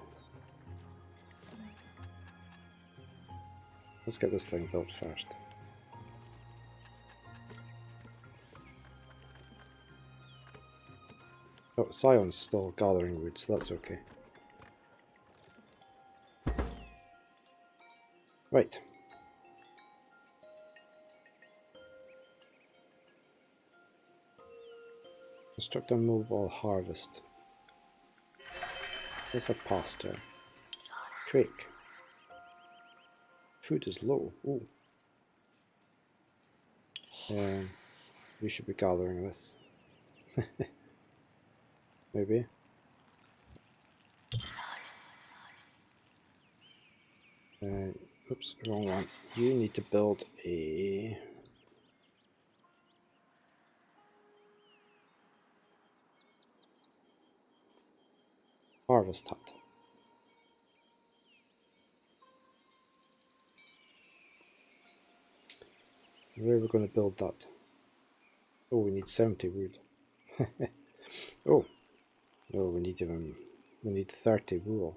Let's get this thing built first. Oh, Scion's still gathering wood, so that's okay. Right. Construct a mobile harvest. There's a pasture. Crake. Food is low. Ooh. We should be gathering this. Maybe. Oops, wrong one. You need to build a harvest hut. Where are we going to build that? Oh, we need 70 wood. Oh, no, we need 30 wool.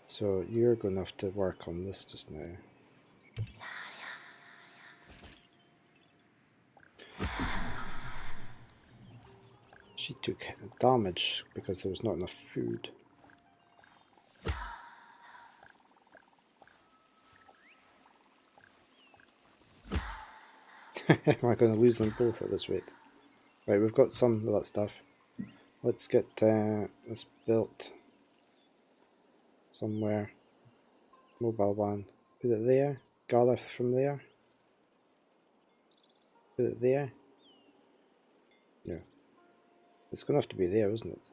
So you're going to have to work on this just now. She took damage because there was not enough food. Am I going to lose them both at this rate? Right, we've got some of that stuff. Let's get this built somewhere. Mobile van. Put it there. Gather from there. Put it there. No. It's going to have to be there, isn't it?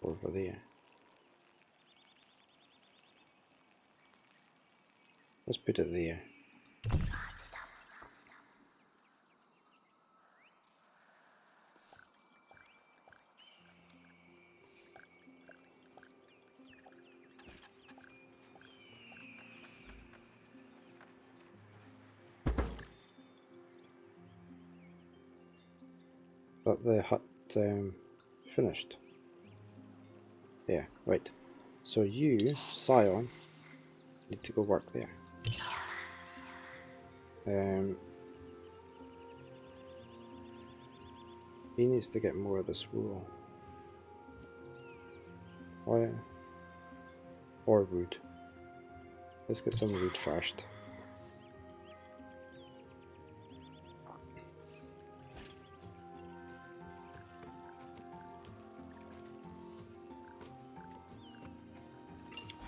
Over there. Let's put it there. But the hut finished. Yeah, right. So you, Scion, need to go work there. He needs to get more of this wool. Why? Or wood. Let's get some wood first.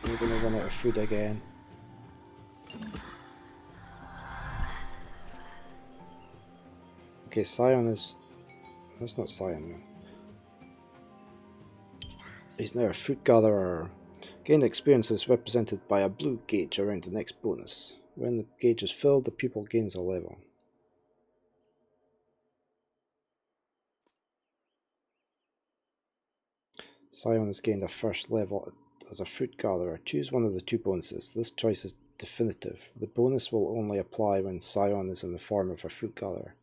We're going to run out of food again. Okay, Scion is... That's not Scion. He's now a fruit gatherer. Gained experience is represented by a blue gauge around the next bonus. When the gauge is filled, the pupil gains a level. Scion has gained a first level as a fruit gatherer. Choose one of the two bonuses. This choice is definitive. The bonus will only apply when Scion is in the form of a fruit gatherer.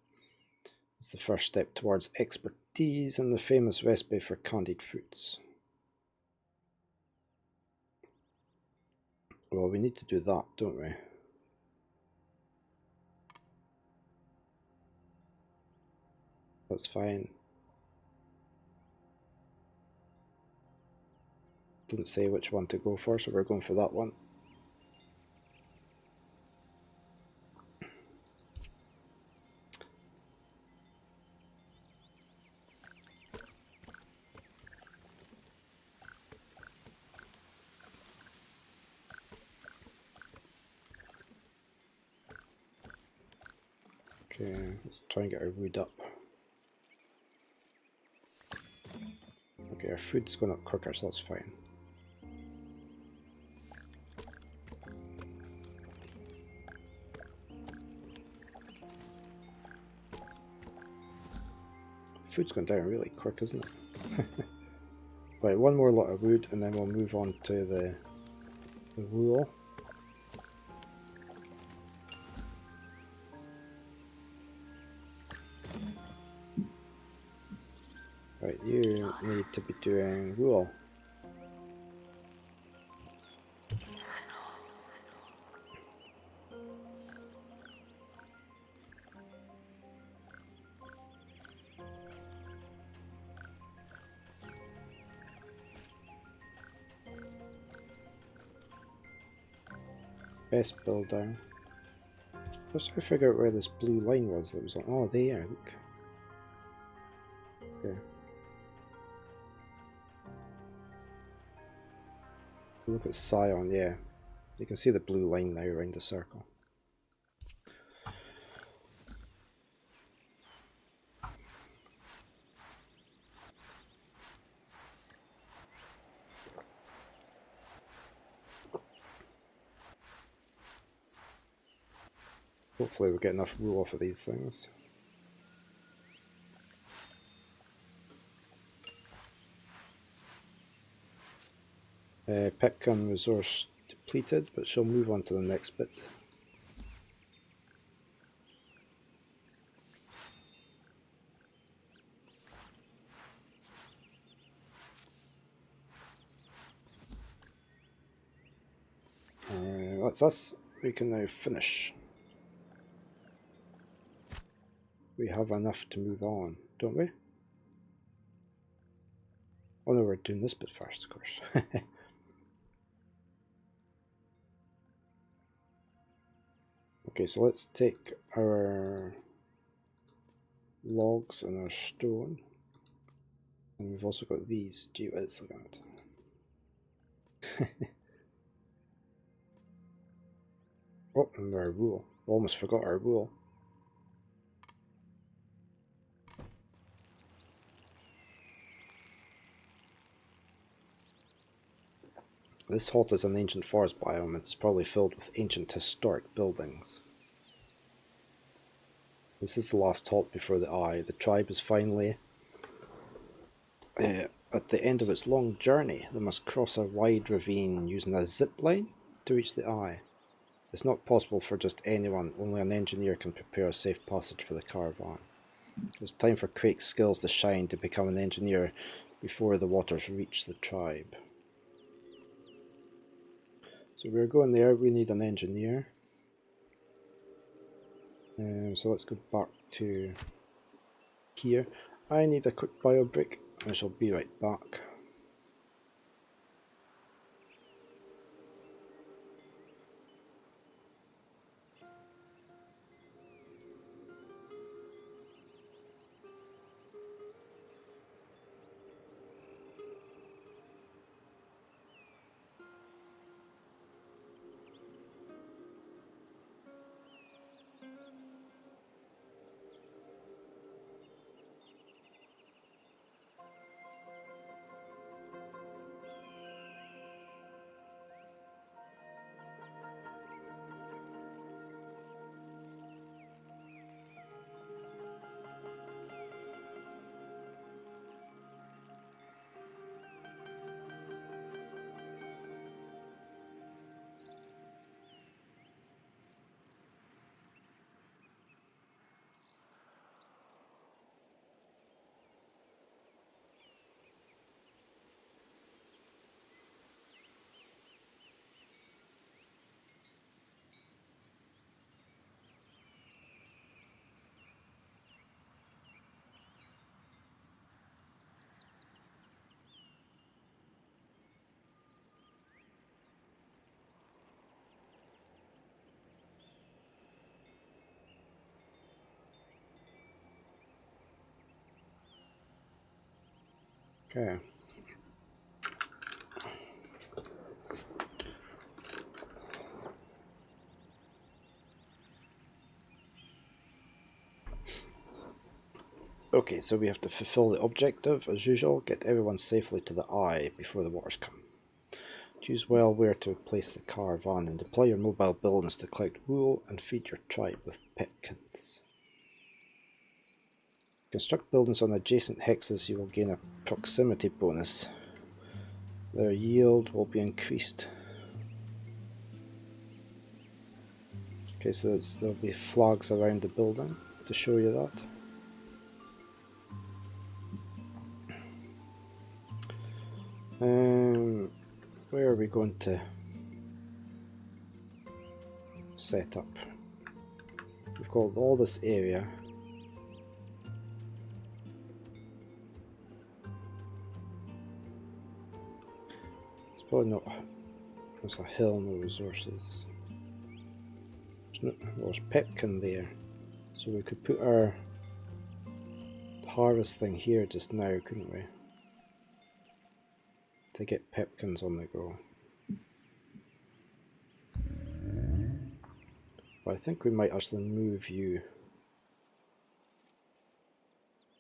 It's the first step towards expertise in the famous recipe for candied fruits. Well, we need to do that, don't we? That's fine. Doesn't say which one to go for, so we're going for that one. Okay, let's try and get our wood up. Okay, our food's going up quicker, so that's fine. Food's going down really quick, isn't it? Right, one more lot of wood and then we'll move on to the wool. Right, you need to be doing wool. Best builder. Just trying to figure out where this blue line was that was on. Oh, there, look. Okay. Look at Scion, yeah. You can see the blue line now around the circle. Hopefully we'll get enough wool off of these things. Pipkin resource depleted, but she'll move on to the next bit. That's us. We can now finish. We have enough to move on, don't we? Oh no, we're doing this bit first, of course. Okay, so let's take our logs and our stone. And we've also got these. Gee, let's look at it. Oh, and our wool. Almost forgot our wool. This halt is an ancient forest biome and it's probably filled with ancient historic buildings. This is the last halt before the eye. The tribe is finally at the end of its long journey. They must cross a wide ravine using a zip line to reach the eye. It's not possible for just anyone, only an engineer can prepare a safe passage for the caravan. It's time for Craig's skills to shine to become an engineer before the waters reach the tribe. So we're going there, we need an engineer. So let's go back to here. I need a quick bio break. I shall be right back. Okay. Okay, so we have to fulfill the objective as usual, get everyone safely to the eye before the waters come. Choose well where to place the caravan and deploy your mobile buildings to collect wool and feed your tribe with pipkins. Construct buildings on adjacent hexes, you will gain a proximity bonus. Their yield will be increased. Okay, so there'll be flags around the building to show you that. Where are we going to set up? We've got all this area. It's probably not. There's a hill, no resources. There's pipkin there, so we could put our harvest thing here just now, couldn't we? To get pipkins on the go. But I think we might actually move you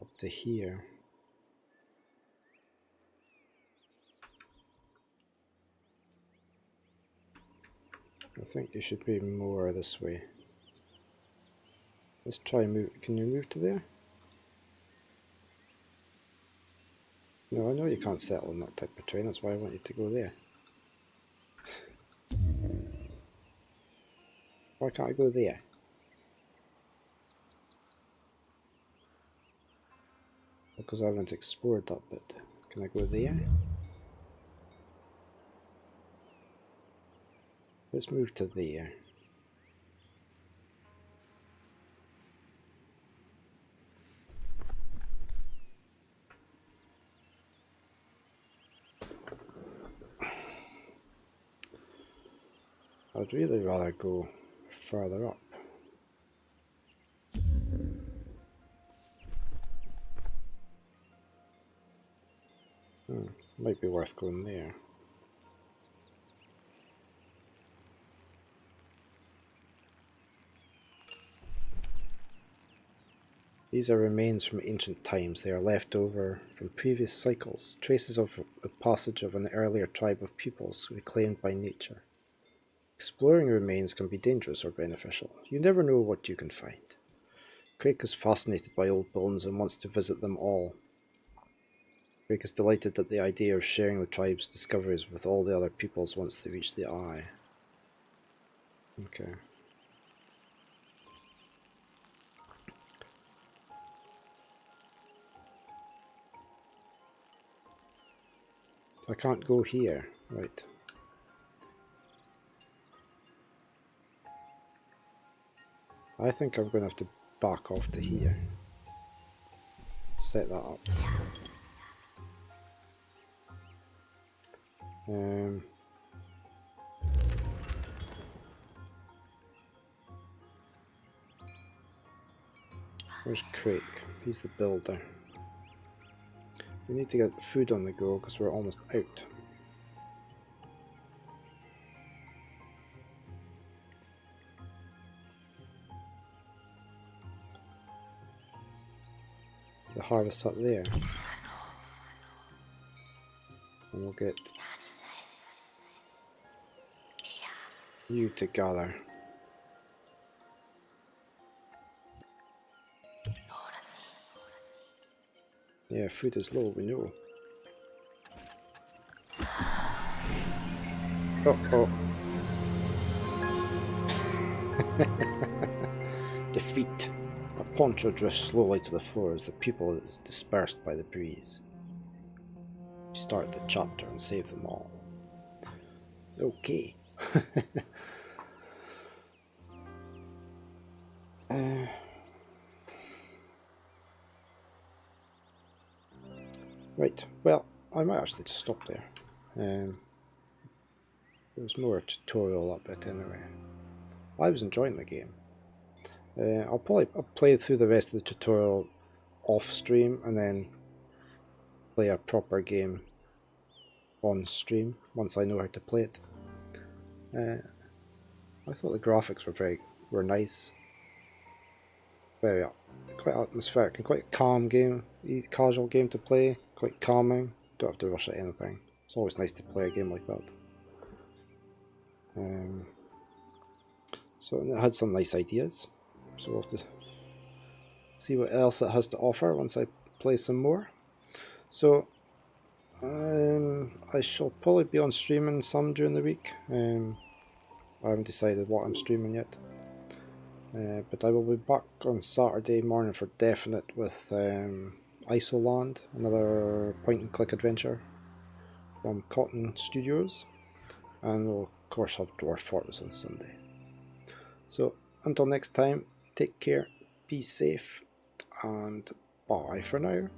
up to here. I think you should be more this way. Let's try and move. Can you move to there? No, I know you can't settle in that type of terrain, that's why I want you to go there. Why can't I go there? Because I haven't explored that bit. Can I go there? Let's move to there. I'd really rather go further up. Might be worth going there. These are remains from ancient times. They are left over from previous cycles, traces of the passage of an earlier tribe of peoples reclaimed by nature. Exploring remains can be dangerous or beneficial. You never know what you can find. Craig is fascinated by old bones and wants to visit them all. Craig is delighted at the idea of sharing the tribe's discoveries with all the other peoples once they reach the Eye. Okay. I can't go here, right. I think I'm going to have to back off to here. Set that up. Where's Craig? He's the builder. We need to get food on the go because we're almost out. The harvest hut there. And we'll get you to gather. Yeah, food is low, we know. Oh. Defeat. A poncho drifts slowly to the floor as the pupil is dispersed by the breeze. Start the chapter and save them all. Okay. Right, well, I might actually just stop there. There's more tutorial up it anyway. I was enjoying the game. I'll play through the rest of the tutorial off stream and then play a proper game on stream once I know how to play it. I thought the graphics were nice, quite atmospheric and quite a calm game, casual game to play, quite calming. Don't have to rush at anything. It's always nice to play a game like that. So it had some nice ideas. So we'll have to see what else it has to offer once I play some more. So I shall probably be on streaming some during the week. I haven't decided what I'm streaming yet. But I will be back on Saturday morning for definite with Isoland, another point and click adventure from Goblinz Studios. And we'll of course have Dwarf Fortress on Sunday. So until next time, take care, be safe, and bye for now.